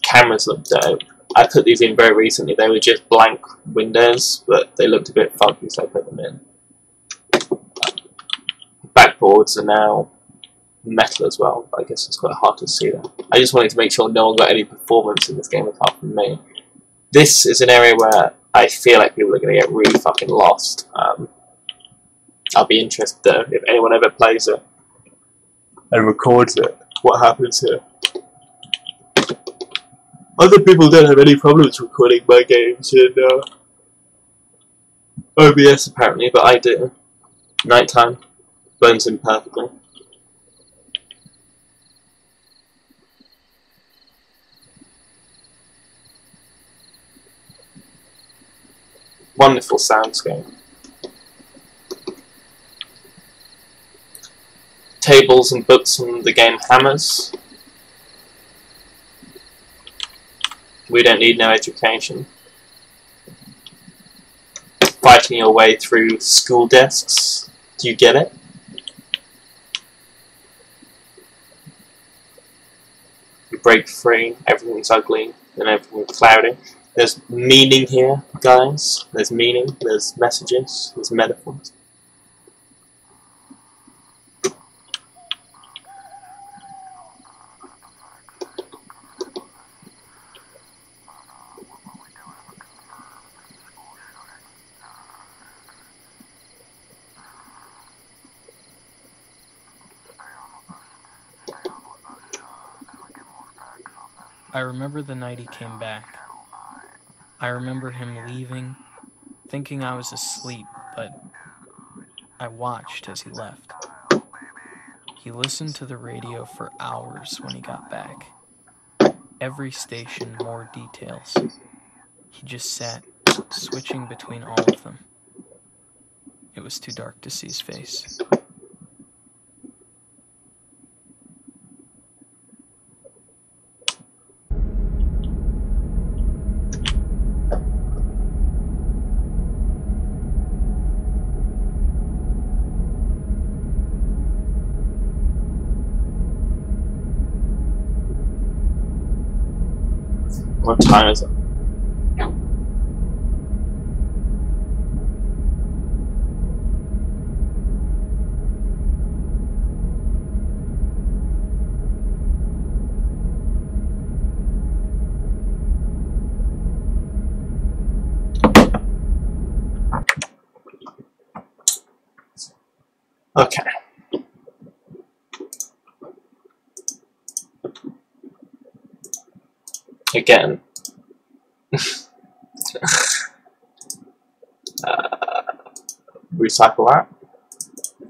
Cameras look dope. I put these in very recently. They were just blank windows, but they looked a bit funky, so I put them in. Backboards are now metal as well, but I guess it's quite hard to see that. I just wanted to make sure no one got any performance in this game apart from me. This is an area where I feel like people are going to get really fucking lost. I'll be interested though, if anyone ever plays it and records it, what happens here. Other people don't have any problems recording my games in OBS apparently, but I do. Nighttime. Blends in perfectly. Wonderful soundscape. Tables and books from the game Hammers. We don't need no education. Fighting your way through school desks. Do you get it? You break free, everything's ugly, and everything's cloudy. There's meaning here, guys. There's meaning, there's messages, there's metaphors. I remember the night he came back. I remember him leaving, thinking I was asleep, but I watched as he left. He listened to the radio for hours when he got back. Every station, more details. He just sat, switching between all of them. It was too dark to see his face. What time is it? Okay. Again. Recycle that.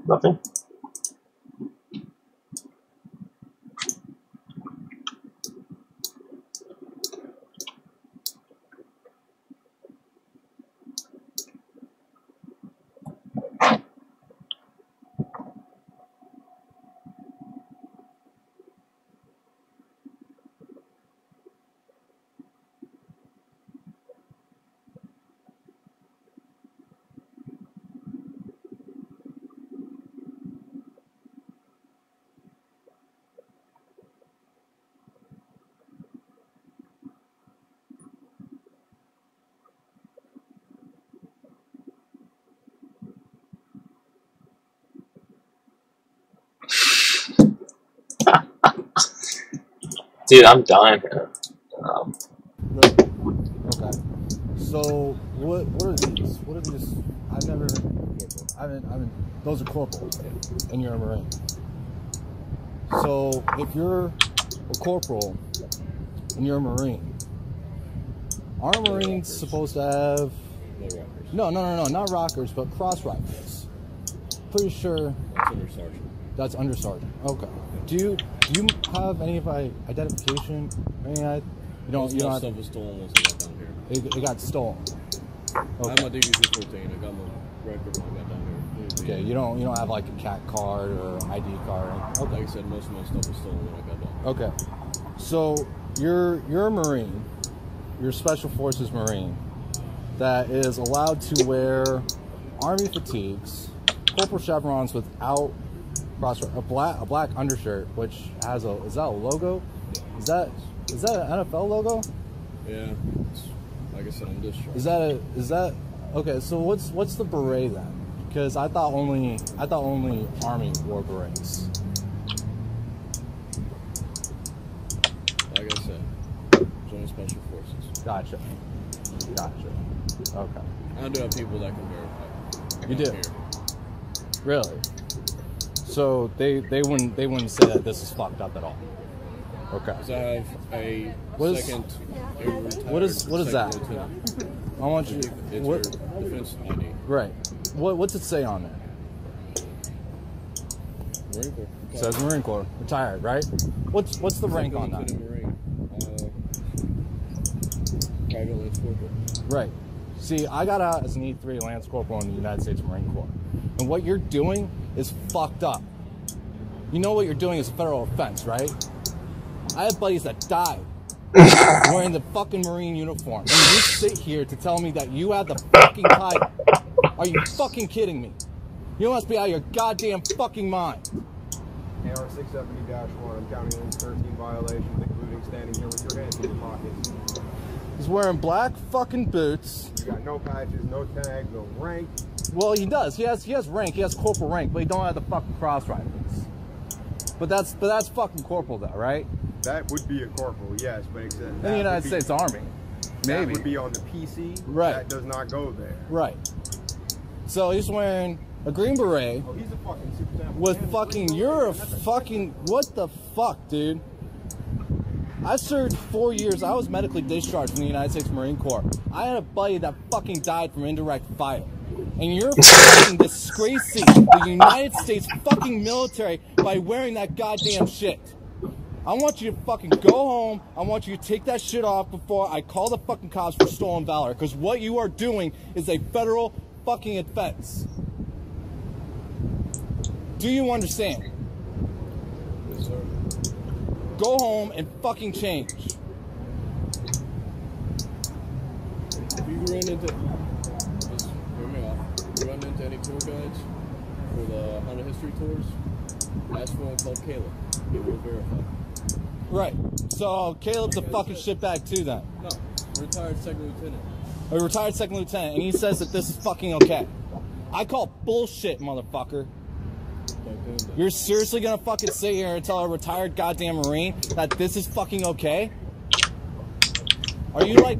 Nothing. Dude, I'm dying here. Okay. So what are these? What are these? I've never. I haven't. Those are corporals, and you're a Marine. So if you're a corporal and you're a Marine, aren't Marines supposed to have? No, not rockers, but cross rifles. Pretty sure. That's under sergeant. That's under sergeant. Okay. Do you have any of my identification? You don't have. Stuff was stolen once I got down here. It got stolen. Okay. I have my DD-14. I got my record when I got down here. Okay. You don't have like a CAT card or ID card. Okay. Like I said, most of my stuff was stolen when I got down here. Okay. So you're a Marine. You're a Special Forces Marine that is allowed to wear Army fatigues, corporal chevrons without a black undershirt, which has is that a logo? Is that an NFL logo? Yeah. Like I said, I'm discharged. Is that okay? So what's the beret then? Because I thought only Army wore berets. Like I said, join Special Forces. Gotcha. Okay. I do have people that can verify. You do? Really? So they wouldn't say that this is fucked up at all. Okay. Because I have a second. What is that? Lieutenant. I want you. It's What? your defense ID. Right. What's it say on there? Marine Corps. It says Marine Corps, retired, right? What's the rank on that? Marine. Private Lance Corporal. Right. See, I got out as an E3 Lance Corporal in the United States Marine Corps. And what you're doing is fucked up. You know what you're doing is a federal offense, right? I have buddies that died wearing the fucking Marine uniform. And you sit here to tell me that you have the fucking title. Are you fucking kidding me? You must be out of your goddamn fucking mind. AR 670-1, I'm counting on 13 violations, including standing here with your hands in your pockets. He's wearing black fucking boots. You got no patches, no tags, no rank. Well, he does. He has rank. He has corporal rank, but he don't have the fucking cross rifles. But that's fucking corporal though, right? That would be a corporal, yes, but except in the United States Army. Maybe. That would be on the PC. Right. That does not go there. Right. So he's wearing a green beret. Oh, he's a fucking super sample. With fucking, you're a fucking, what the fuck, dude? I served 4 years. I was medically discharged from the United States Marine Corps. I had a buddy that fucking died from indirect fire. And you're fucking disgracing the United States fucking military by wearing that goddamn shit. I want you to fucking go home. I want you to take that shit off before I call the fucking cops for stolen valor. Because what you are doing is a federal fucking offense. Do you understand? Yes, sir. Go home and fucking change. If you run into, just hear me off. If you run into any tour guides for the Honda History tours, ask for one called Caleb. He will verify. Right. So Caleb's a fucking shitbag too then. No, retired second lieutenant. A retired second lieutenant, and he says that this is fucking okay. I call bullshit, motherfucker. You're seriously gonna fucking sit here and tell a retired goddamn Marine that this is fucking okay? Are you like,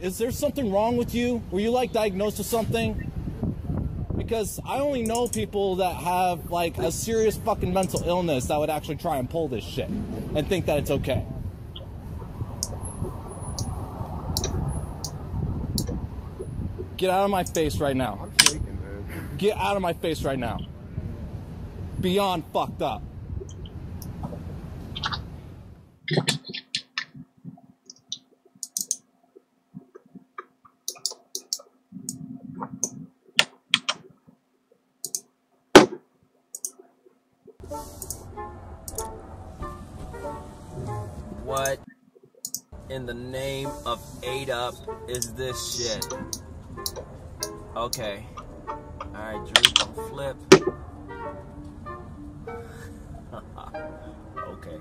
is there something wrong with you? Were you like diagnosed with something? Because I only know people that have like a serious fucking mental illness that would actually try and pull this shit and think that it's okay. Get out of my face right now. I'm shaking, man. Get out of my face right now. Beyond fucked up. What in the name of 8-Up is this shit? Okay. Alright, Drew, flip. Okay.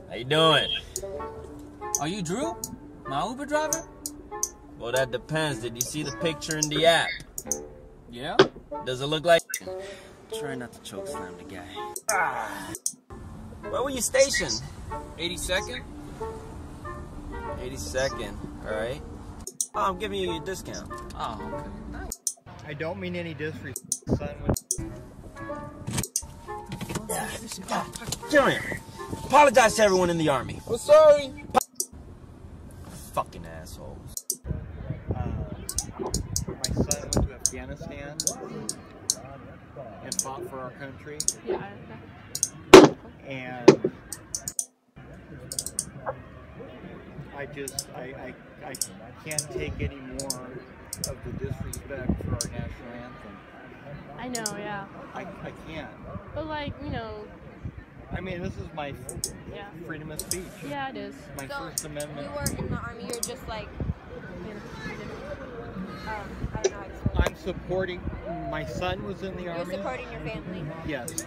How you doing? Are you Drew? My Uber driver? Well, that depends. Did you see the picture in the app? Yeah? Does it look like... Try not to choke slam the guy. Where were you stationed? 82nd? 82nd, alright. Oh, I'm giving you a discount. Oh, okay. Nice. I don't mean any disrespect, son. Get on here. Apologize to everyone in the Army. I'm sorry. Fucking assholes. My son went to Afghanistan and fought for our country. Yeah. And I can't take any more of the disrespect for our national anthem. I know, yeah. I can't. But like, you know. I mean, this is my freedom of speech. Yeah, it is. My First Amendment. You weren't in the Army, you're just like, I don't know how to explain it. I'm supporting, my son was in the Army. You're supporting your family? Yes.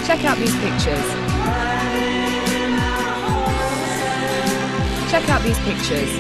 Check out these pictures. Check out these pictures.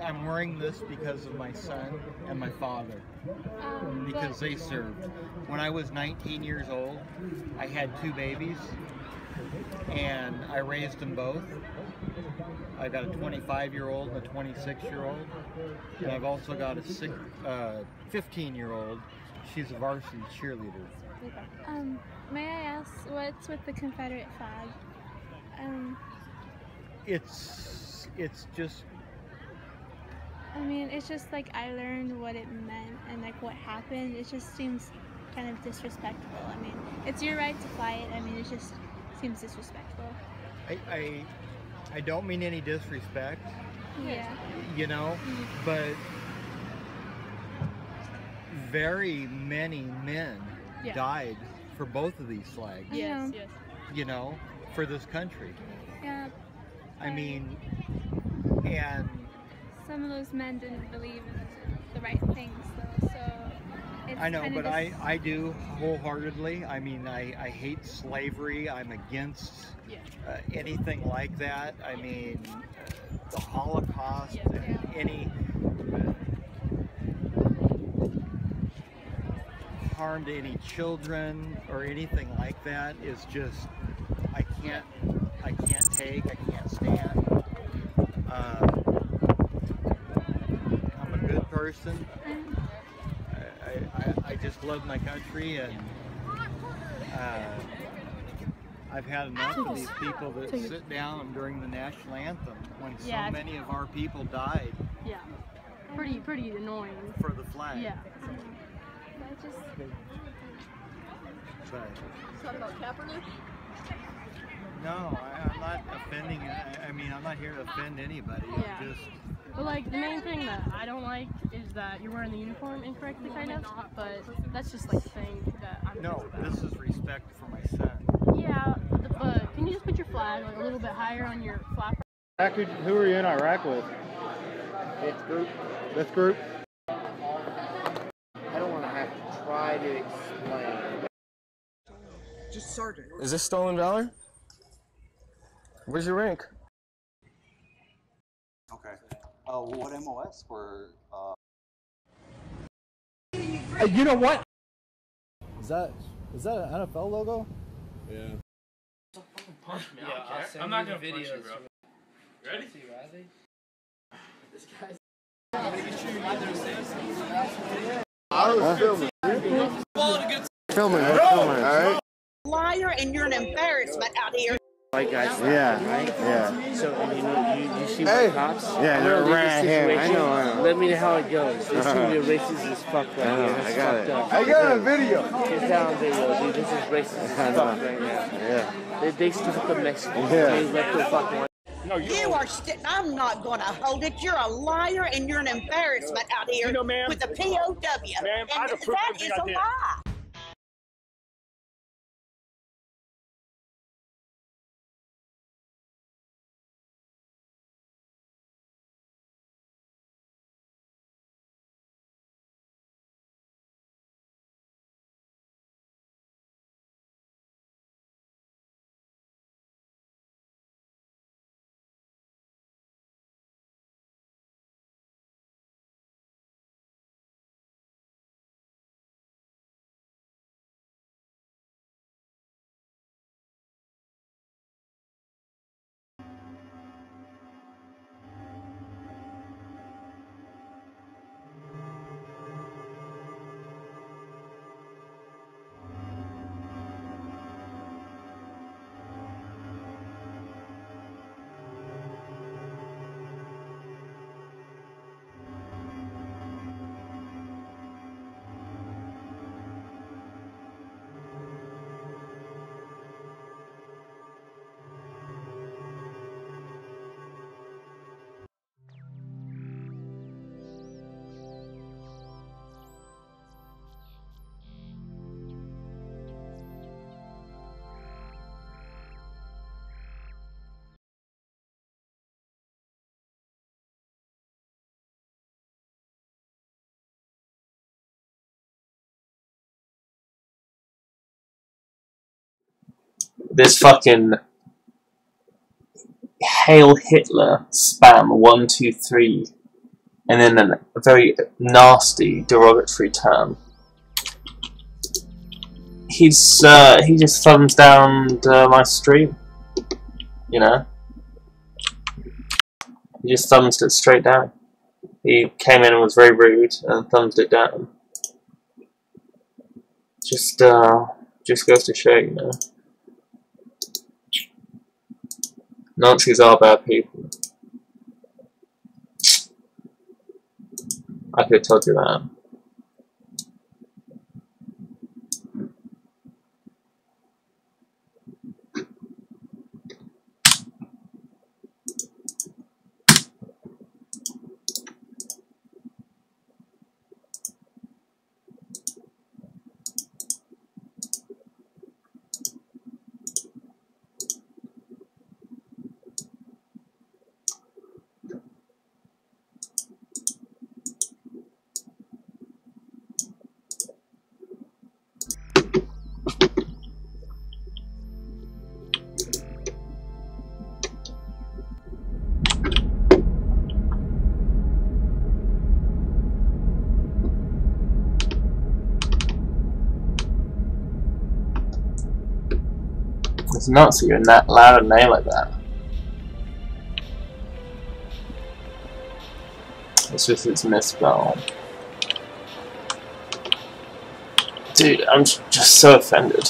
I'm wearing this because of my son and my father, because they served. When I was 19 years old, I had 2 babies, and I raised them both. I've got a 25-year-old and a 26-year-old, and I've also got a 15-year-old. She's a varsity cheerleader. May I ask, what's with the Confederate flag? It's just. I mean, it's just like I learned what it meant and like what happened. It just seems kind of disrespectful. I mean, it's your right to fly it. I mean, it just seems disrespectful. I don't mean any disrespect. Yeah. You know, but very many men died for both of these flags. Yes, yes. You know, for this country. Yeah. I mean, and some of those men didn't believe in the right things, though. So it's I know, kind of but I do wholeheartedly. I mean, I hate slavery. I'm against anything like that. I mean, the Holocaust, any harm to any children or anything like that is just I can't take. I can't stand. I'm a good person. I just love my country, and I've had enough of these people that sit down during the national anthem when so many of our people died. Yeah, pretty annoying. For the flag. Yeah. But, Talk about Kaepernick? no, I'm not offending. I mean, I'm not here to offend anybody. Yeah. I'm just. But like the main thing that I don't like is that you're wearing the uniform incorrectly, kind of. But that's just like the thing that I'm. No, this is respect for my son. Yeah, but can you just put your flag like a little bit higher on your flapper? Who are you in Iraq with? This group. This group? I don't want to have to try to explain. Just Sergeant. Is this Stolen Valor? Where's your rank? Okay. What MOS were? You know what? Is that an NFL logo? Yeah. Punch me. Yeah, I'm not gonna punch you, videos. bro. Ready? See, Riley? This guy's. I was filming. Filming. Alright. Liar, and you're an embarrassment out here. White guys. Yeah. Right? Yeah. So, and you see white cops? Yeah, they're right here. I know. Let me know how it goes. This thing is racist as fuck right here. That's I got fucked it. up. I got a video. Get down video, dude. This is racist as fuck right now. Yeah. They still the Mexicans. Yeah. They left the fucking one. No, you are I'm not going to hold it. You're a liar and you're an embarrassment out here with the POW. And that is a lie. This fucking Hail Hitler spam 123, and then a very nasty derogatory term. He just thumbs down my stream, you know. He just thumbs it straight down. He came in and was very rude and thumbs it down. Just goes to show, you know. Nazis are bad people. I could have told you that. It's nuts that you're not allowed to nail like that. It's just its misspell. Dude, I'm just so offended.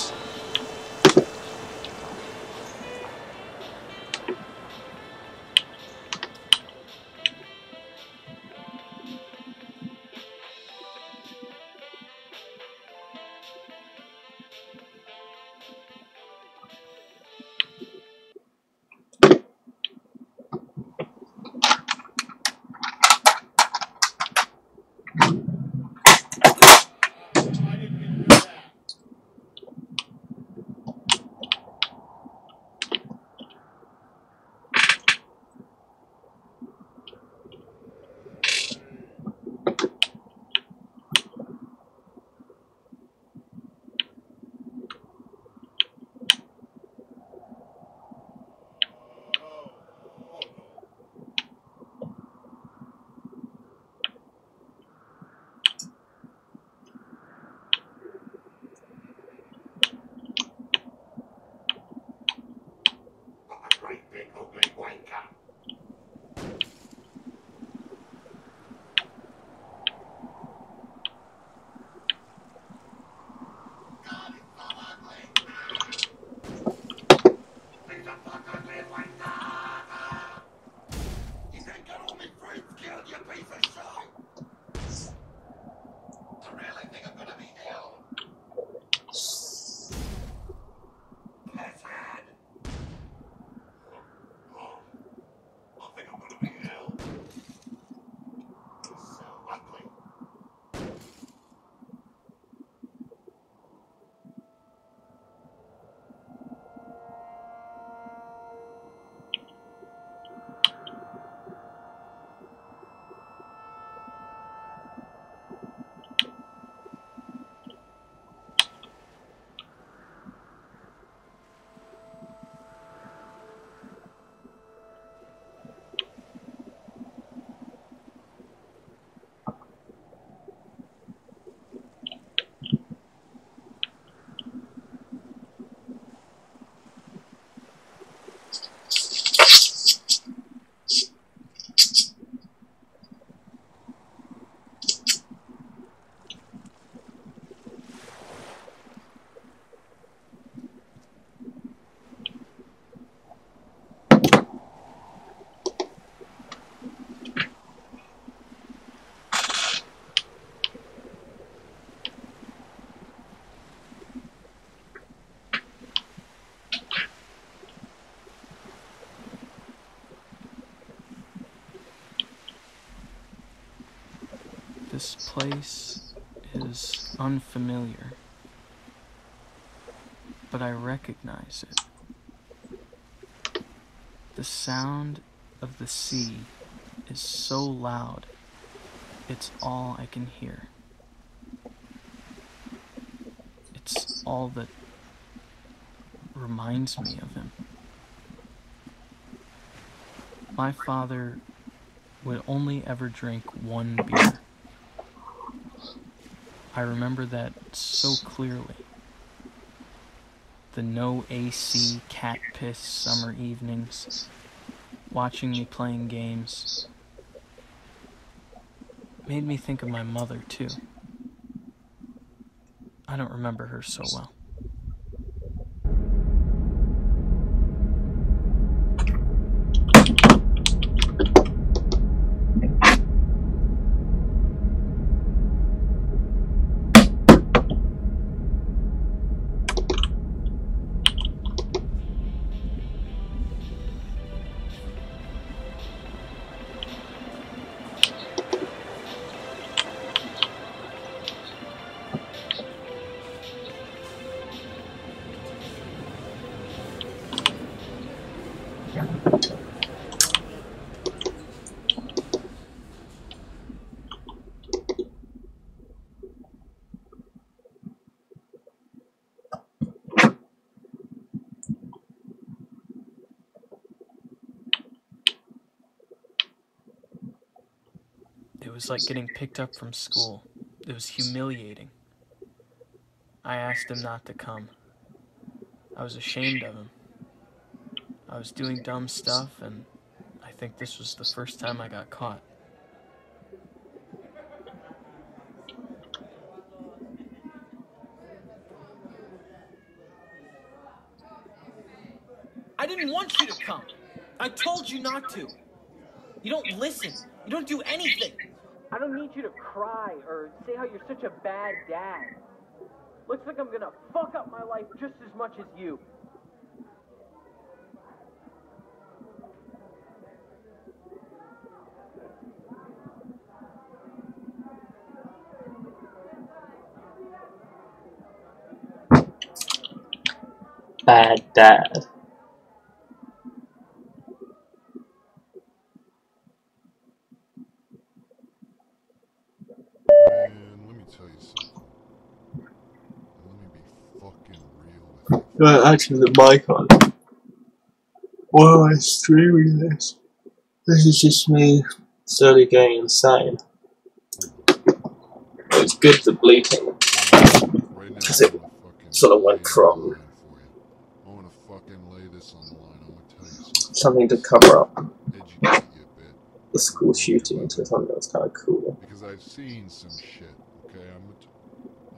This place is unfamiliar, but I recognize it. The sound of the sea is so loud, it's all I can hear. It's all that reminds me of him. My father would only ever drink one beer. I remember that so clearly. The no AC cat piss summer evenings, watching me playing games, made me think of my mother too. I don't remember her so well. It was like getting picked up from school. It was humiliating. I asked him not to come. I was ashamed of him. I was doing dumb stuff, and I think this was the first time I got caught. I didn't want you to come. I told you not to. You don't listen. You don't do anything. I don't need you to cry or say how you're such a bad dad. Looks like I'm gonna fuck up my life just as much as you. Bad dad. Man, let me tell you something. Let me be fucking real with you. Well, actually, the mic on. Why am I streaming this? This is just me slowly going insane. It's good for bleeping. Because it sort of went from I want to fucking lay this on the line. I'm gonna tell you something. something to cover up the school shooting to something that's kind of cool. Because I've seen some shit, okay?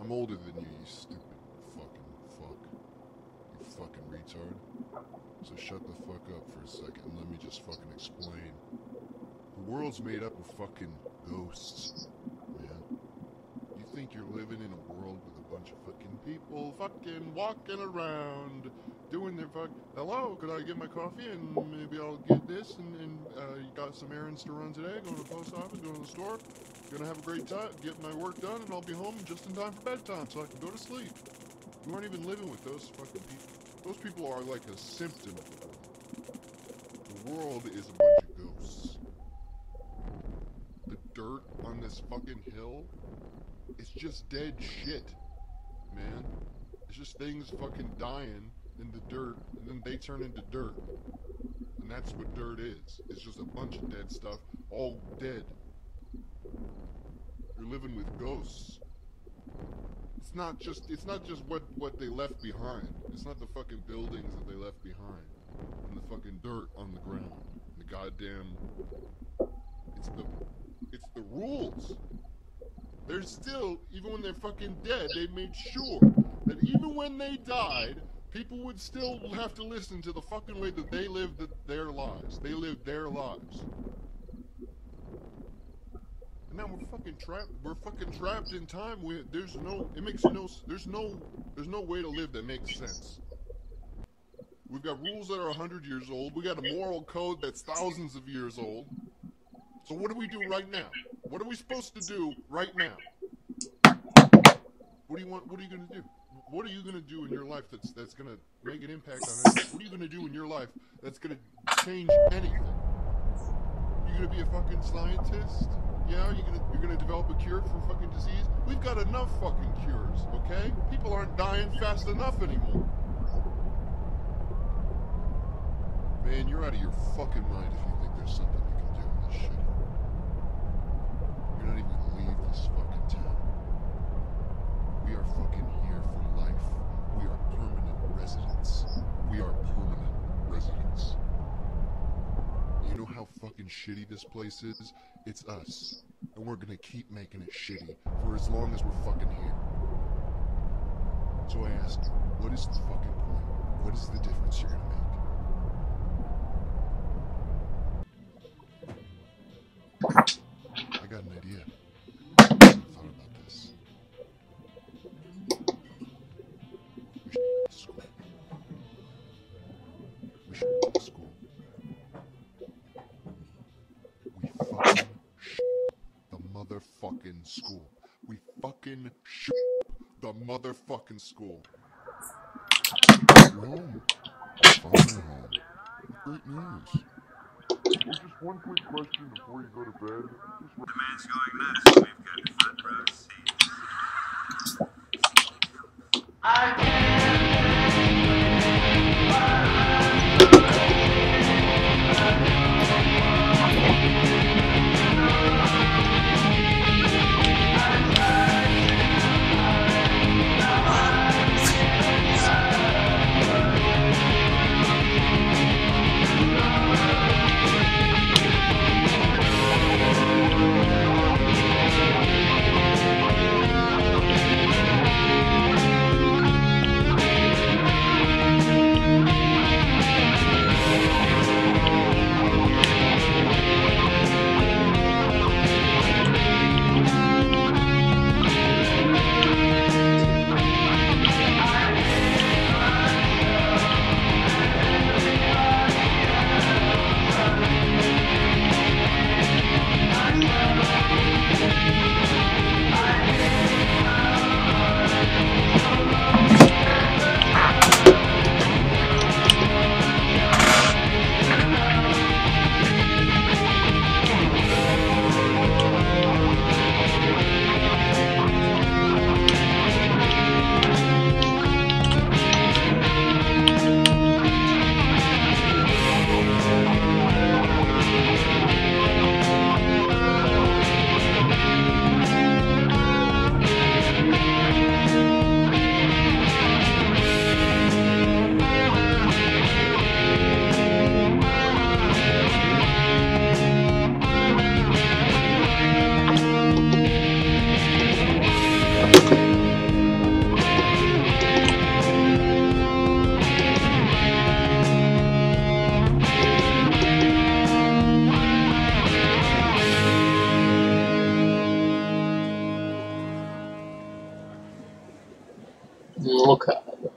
I'm older than you, you stupid fucking fuck. You fucking retard. So shut the fuck up for a second and let me just fucking explain. The world's made up of fucking ghosts, man. You think you're living in a world with a bunch of fucking people fucking walking around doing their fuck. Hello, could I get my coffee and maybe I'll get this and you got some errands to run today, going to the post office, going to the store, gonna have a great time, get my work done, and I'll be home just in time for bedtime so I can go to sleep. You aren't even living with those fucking people. Those people are like a symptom of the world. The world is a bunch of ghosts. The dirt on this fucking hill, it's just dead shit, man. It's just things fucking dying in the dirt, and then they turn into dirt. And that's what dirt is. It's just a bunch of dead stuff, all dead. You're living with ghosts. It's not just what they left behind. It's not the fucking buildings that they left behind. And the fucking dirt on the ground. The goddamn... It's the rules. They're still, even when they're fucking dead, they made sure that even when they died, people would still have to listen to the fucking way that they lived their lives. They lived their lives. And now we're fucking trapped. We're fucking trapped in time. There's no way to live that makes sense. We've got rules that are 100 years old. We got a moral code that's thousands of years old. So what do we do right now? What are we supposed to do right now? What do you want? What are you gonna do? What are you gonna do in your life that's gonna make an impact on anything? What are you gonna do in your life that's gonna change anything? You gonna be a fucking scientist? Yeah, you're gonna develop a cure for fucking disease? We've got enough fucking cures, okay? People aren't dying fast enough anymore. Man, you're out of your fucking mind if you think there's something you can do in this shit. You're not even gonna leave this fucking town. We are fucking here for life. We are permanent residents. We are permanent residents. You know how fucking shitty this place is? It's us. And we're gonna keep making it shitty for as long as we're fucking here. So I ask you, what is the fucking point? What is the difference you're gonna make? I got an idea. I thought about this. We should go to school. We fucking the motherfucking school. We fucking the motherfucking school. You're home. Finally home. Great news. Well, just one quick question before you go to bed. The man's going nuts. We've got front row seats.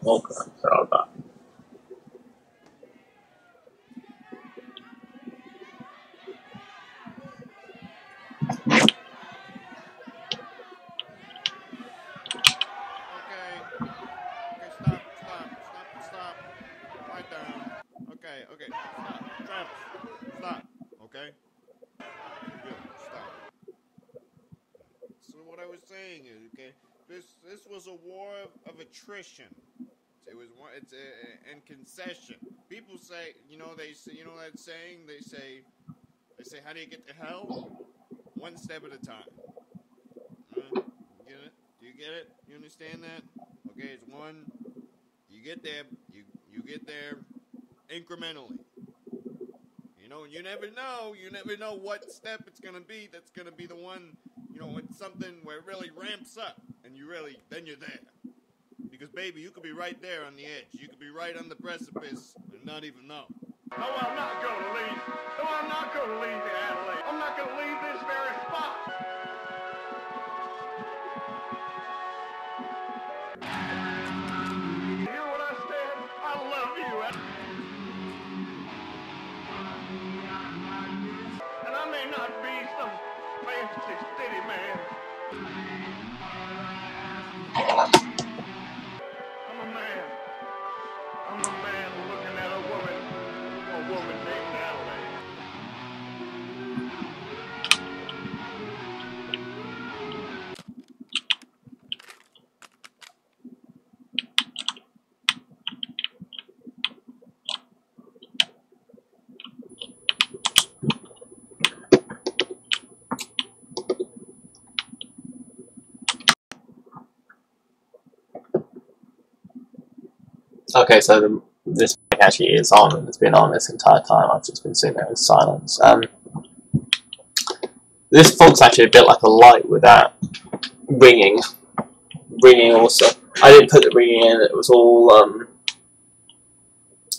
Okay, sorry about that. Stop. Quiet down. Okay, stop. Travis, stop, okay? Good, stop. So what I was saying is, okay, this was a war of attrition. It was one, and concession. People say, they say, that saying, they say, how do you get to hell? One step at a time. You get it? Do you get it? You understand that? Okay, it's one. You get there. You get there incrementally. You never know. You never know what step it's gonna be. That's gonna be the one. It's something where it really ramps up, and then you're there. Because baby, you could be right there on the edge. You could be right on the precipice and not even know. No, I'm not gonna leave. No, I'm not gonna leave you, Adelaide. I'm not gonna leave this very spot. You hear what I said? I love you. And I may not be some fancy city man. I'm a man. I'm a man looking at a woman named Adelaide. Okay, so this mic actually is on, and it's been on this entire time. I've just been sitting there in silence. This fog's actually a bit like a light without ringing. Ringing also. I didn't put the ringing in, it was all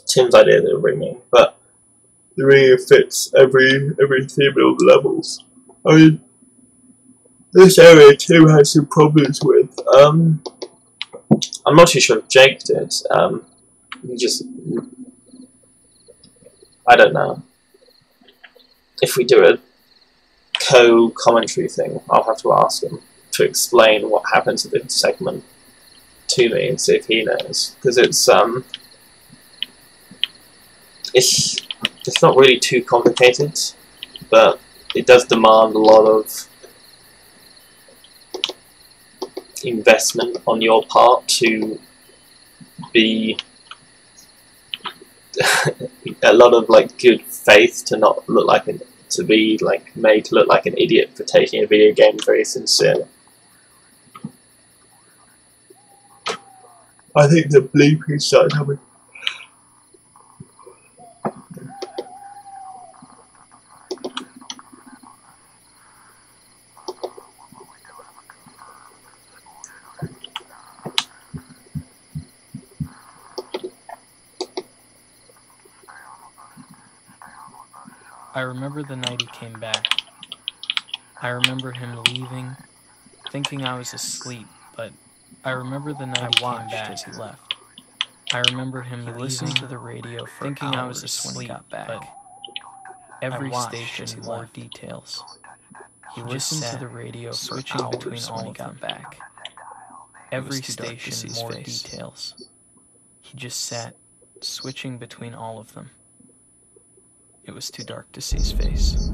Tim's idea, the ringing, but the ringing fits every theme of the levels. I mean, this area Tim had some problems with. I'm not too sure if Jake did. I don't know. If we do a co-commentary thing, I'll have to ask him to explain what happened to the segment to me and see if he knows. Because it's not really too complicated, but it does demand a lot of investment on your part to be a lot of good faith to not look like to be made to look like an idiot for taking a video game very sincerely. I think the bleeping started coming. I remember the night he came back. I remember him leaving, thinking I was asleep, but I remember the night he came back as he left. I remember him listening to the radio for thinking I was asleep, but every station more details. He listened to the radio switching between all of them. Back. Every station more details. He just sat, switching between all of them. It was too dark to see his face.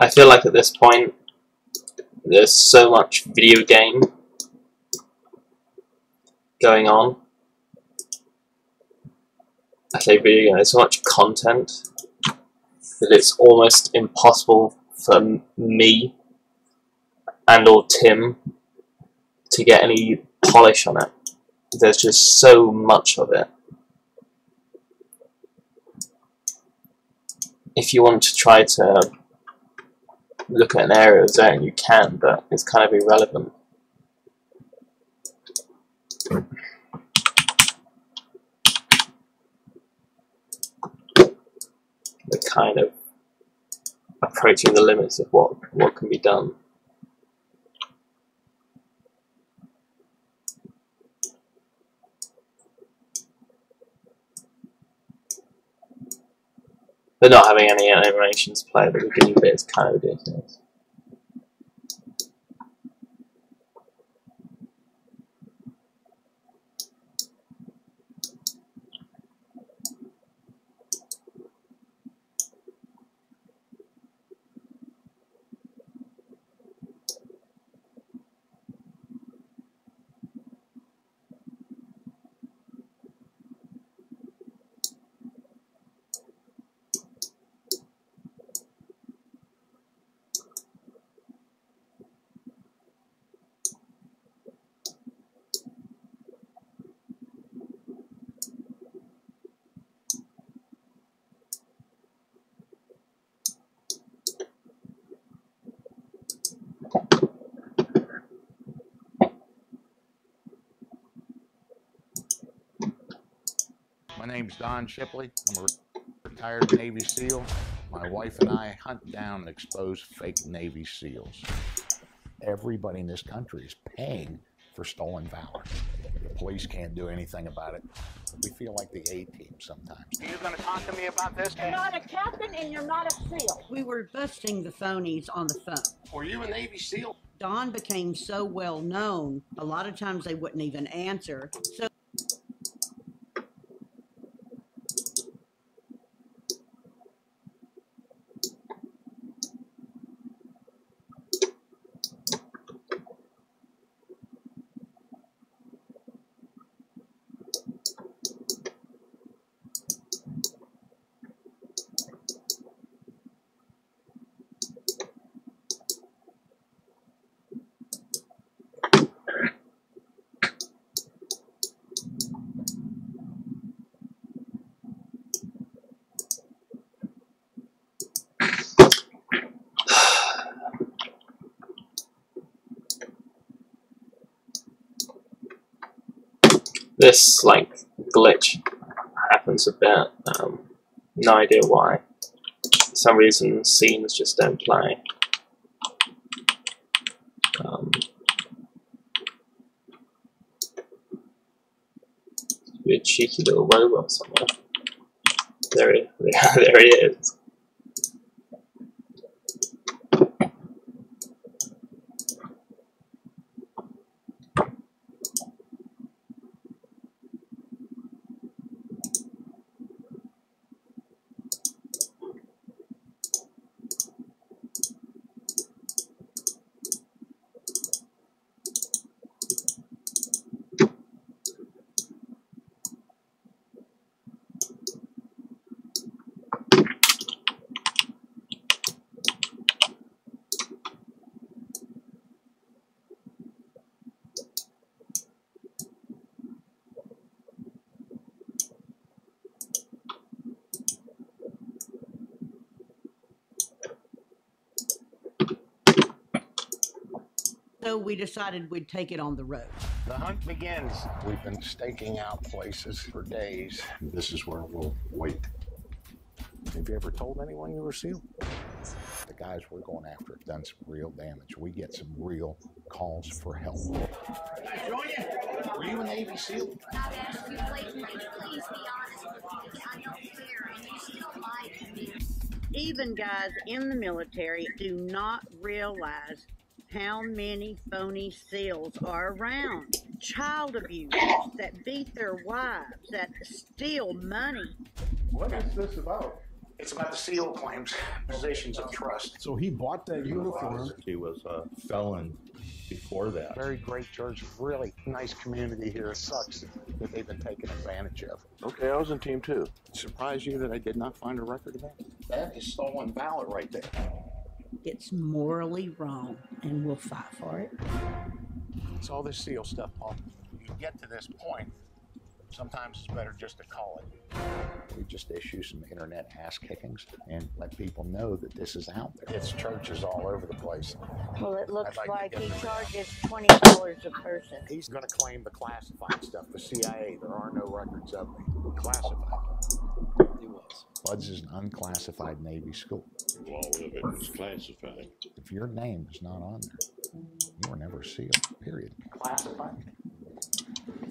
I feel like at this point there's so much video game going on. I say video game, there's so much content that it's almost impossible for me and or Tim to get any polish on it. There's just so much of it. If you want to try to look at an area of zone, you can, but it's kind of irrelevant. They're kind of approaching the limits of what can be done. But not having any animations play at the beginning bit is kind of ridiculous. My name's Don Shipley. I'm a retired Navy SEAL. My wife and I hunt down and expose fake Navy SEALs. Everybody in this country is paying for stolen valor. The police can't do anything about it. We feel like the A-team sometimes. Are you going to talk to me about this? You're not a captain and you're not a SEAL. We were busting the phonies on the phone. Were you a Navy SEAL? Don became so well known, a lot of times they wouldn't even answer. So This like glitch happens a bit. No idea why. For some reason, scenes just don't play. Be a cheeky little robot somewhere. There he is. we decided we'd take it on the road. The hunt begins. We've been staking out places for days. This is where we'll wait. Have you ever told anyone you were a SEAL? The guys we're going after have done some real damage. We get some real calls for help. Were you a Navy SEAL? Please be honest with me. I don't care, and you still lie to me. Even guys in the military do not realize how many phony SEALs are around. Child abuse, that beat their wives, that steal money. What is this about? It's about the SEAL claims, positions of trust. So he bought that uniform. He was a felon before that. Very great church, really nice community here. It sucks that they've been taken advantage of. Okay, I was in Team 2. Surprise you that I did not find a record of that? That is stolen valor right there. It's morally wrong, and we'll fight for it. It's all this SEAL stuff, Paul. You get to this point, sometimes it's better just to call it. We just issue some internet ass kickings and let people know that this is out there. It's churches all over the place. Well, it looks I'd like to he get charges $20 a person. He's going to claim the classified stuff. The CIA, there are no records of me. Classified. He was. Bud's is an unclassified Navy school. Well, if it was classified. If your name is not on there, you were never SEAL, period. Classified?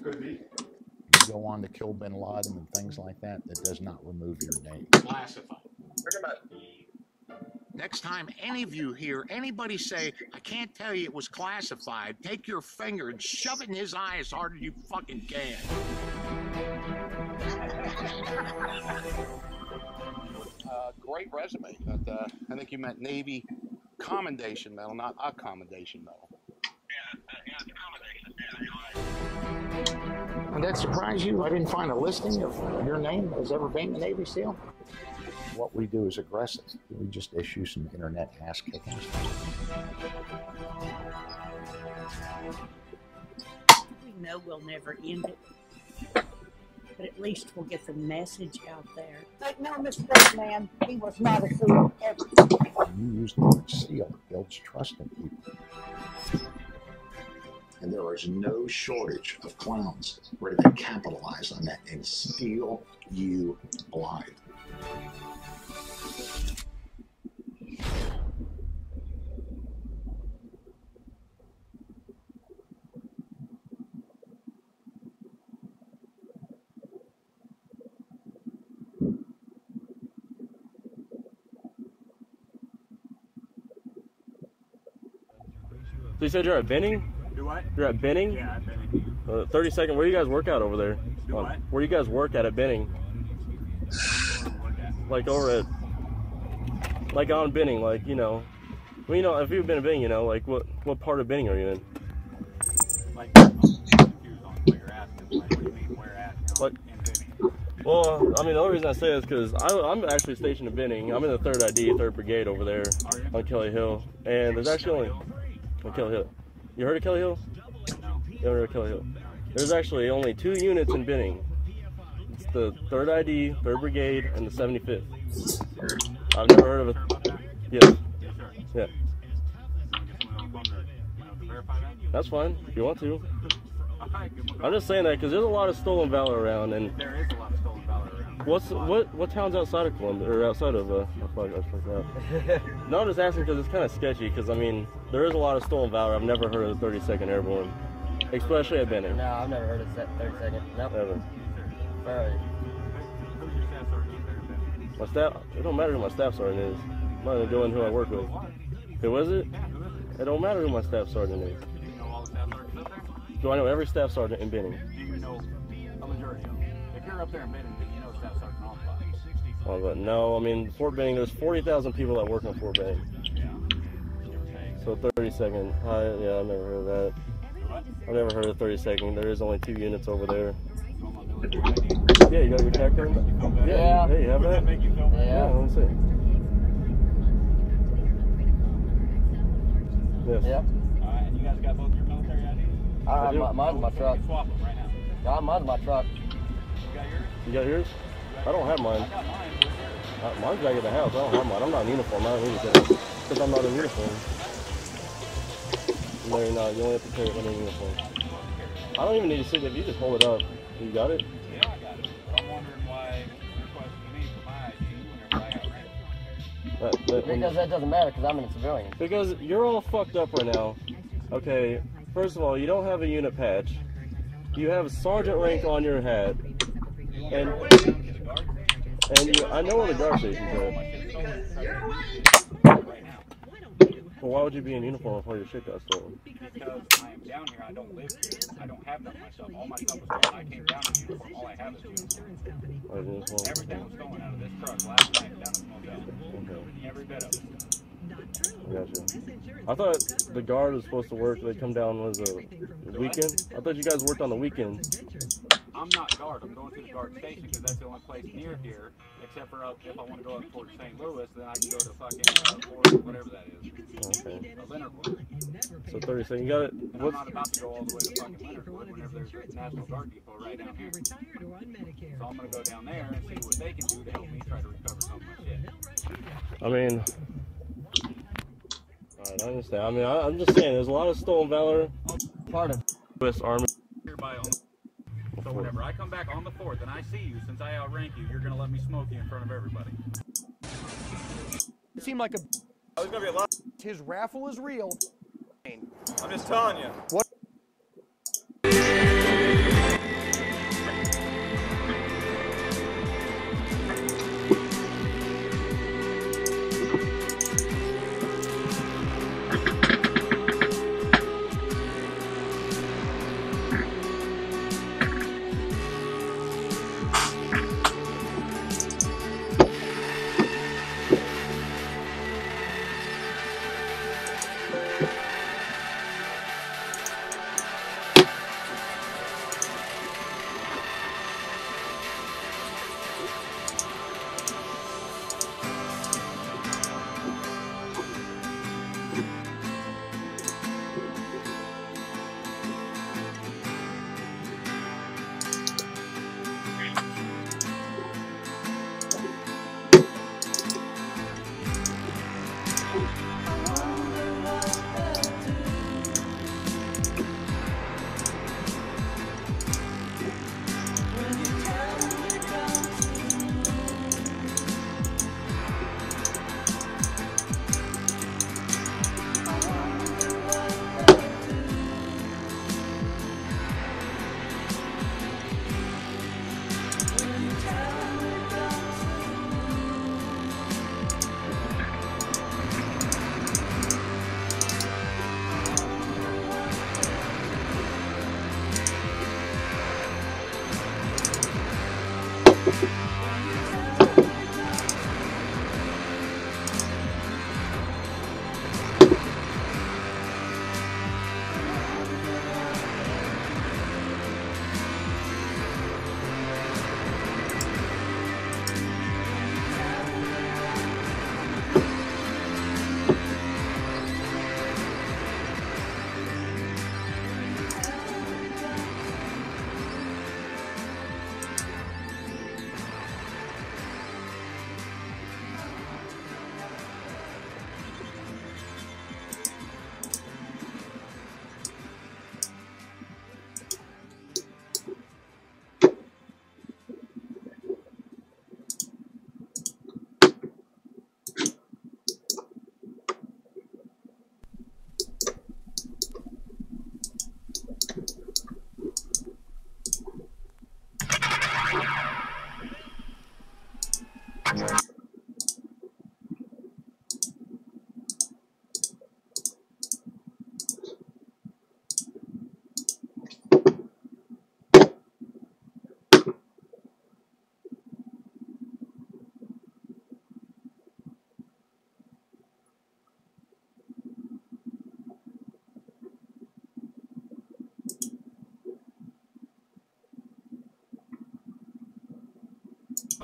Could be. You go on to kill bin Laden and things like that, that does not remove your name. Classified. Next time any of you hear anybody say, I can't tell you it was classified, take your finger and shove it in his eye as hard as you fucking can. Great resume. But, I think you meant Navy Commendation Medal, not a Commendation Medal. And that surprise you? I didn't find a listing of your name as ever being a Navy SEAL? What we do is aggressive. We just issue some internet ass kickings. We know we'll never end it, but at least we'll get the message out there. Make no mistake, man, he was not a SEAL ever. When you use the word SEAL, it builds trust in people. And there is no shortage of clowns ready to capitalize on that and steal you blind. So you said you're at Benning? Do what? You're at Benning? Yeah, at Benning. 30 second. Where do you guys work out over there? Do what? Where you guys work at Benning? Like over at, like on Benning, like, you know. Well, you know, if you've been to Benning, you know, like what part of Benning are you in? Like, I'm confused on what you're asking. Like, what do you mean, where at? What? In Benning. Well, I mean, the only reason I say is because I'm actually stationed in Benning. I'm in the 3rd ID, 3rd Brigade over there on Kelly Hill. And there's actually only, on Kelly Hill. You heard of Kelly Hill? No. You haven't heard of Kelly Hill? There's actually only 2 units in Benning. It's the 3rd ID, 3rd Brigade, and the 75th. I've never heard of it. Yes. Yeah. That's fine, if you want to. I'm just saying that because there's a lot of stolen valor around, and There is a lot of stolen valor around. what town's outside of Columbus, or outside of I forgot. No, I'm just asking because it's kind of sketchy. Because I mean, there is a lot of stolen valor. I've never heard of the 32nd Airborne, especially at Benning. No, I've never heard of 32nd. Nope. Never. Alright. My staff. It don't matter who my staff sergeant is. I'm not even doing who I work with. Who is it? It don't matter who my staff sergeant is. Do I know every staff sergeant in Benning? Do you know a majority of them? If you're up there in Benning, then you know Staff Sergeant on file. Oh, but no, I mean, Fort Benning, there's 40,000 people that work in Fort Benning. So 32nd, yeah, I've never heard of that. I've never heard of 32nd. There is only 2 units over there. Yeah, you got your tag card? Yeah. Hey, you have that? Yeah, let me see. Yes. Yep. Alright, and you guys got both your military IDs? I have mine's in my truck. Swap them right now. Mine's in my truck. You got yours? You got yours? I don't have mine. I got mine. Mine's back at the house. I don't have mine. I'm not in uniform. I don't need anything. Because I'm not in uniform. No, you're not. You only have to carry it when you're in uniform. I don't even need to see it. You just hold it up. You got it? Yeah, I got it. I'm wondering why you're requesting me for my ID whenever I got ready. Because that doesn't matter because I'm in a civilian. Because you're all fucked up right now. Okay, first of all, you don't have a unit patch. You have sergeant rank on your hat. And you, I know where the guard station's at. Well, why would you be in uniform before your shit got stolen? Because I am down here. I don't live here. I don't have none of my stuff. All my stuff was stolen. I came down in uniform. All I have is uniform. Everything was stolen out of this truck last night down at the motel. Okay. Every bit of it. I got you. I thought the guard was supposed to work. They come down was a weekend. I thought you guys worked on the weekend. I'm not guard. I'm going to the guard station because that's the only place near here. Except for if I want to go up towards St. Louis, then I can go to fucking Fort, whatever that is. Okay. Leonard Wood. So 30 seconds. You got it. And I'm not about to go all the way to fucking Leonard Wood whenever there's a National Guard depot right down here. So I'm going to go down there and see what they can do to help me try to recover some of my shit. I mean, alright, I understand. I mean, I'm just saying, there's a lot of stolen valor. Part of U.S. Army. So whenever I come back on the 4th and I see you, since I outrank you, you're going to let me smoke you in front of everybody. It seemed like a... There's going to be a lot. His raffle is real. I'm just telling you. What?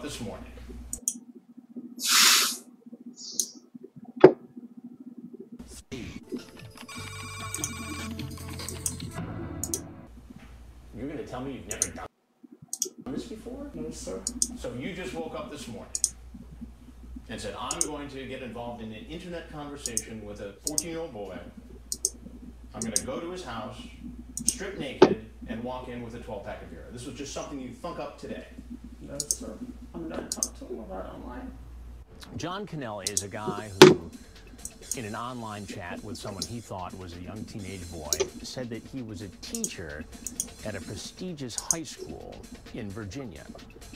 This morning. You're going to tell me you've never done this before? No, sir. So you just woke up this morning and said, I'm going to get involved in an internet conversation with a 14-year-old boy. I'm going to go to his house, strip naked, and walk in with a 12-pack of beer. This was just something you thunk up today. No, sir. I'm going to talk to him about it online. John Cannell is a guy who, in an online chat with someone he thought was a young teenage boy, said that he was a teacher at a prestigious high school in Virginia.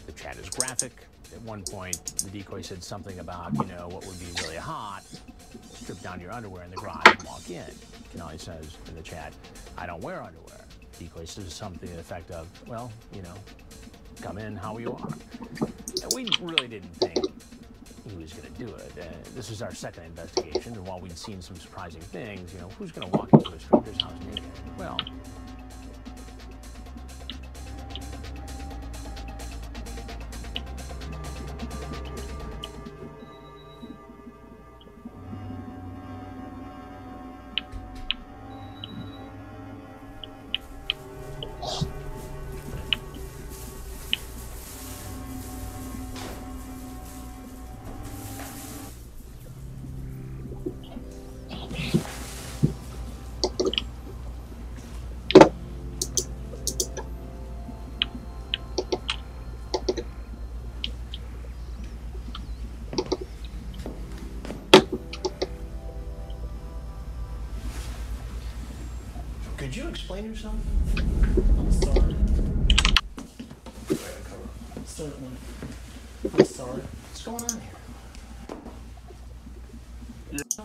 The chat is graphic. At one point, the decoy said something about, you know, what would be really hot. strip down your underwear in the garage and walk in. Kennelly says in the chat, I don't wear underwear. Decoy says something to the effect of, well, you know, come in how you are. And we really didn't think he was going to do it. This is our second investigation, and while we'd seen some surprising things, you know, who's going to walk into a stranger's house naked? Well, could you explain yourself? I'm sorry. Certainly. I'm sorry. What's going on here? Yeah.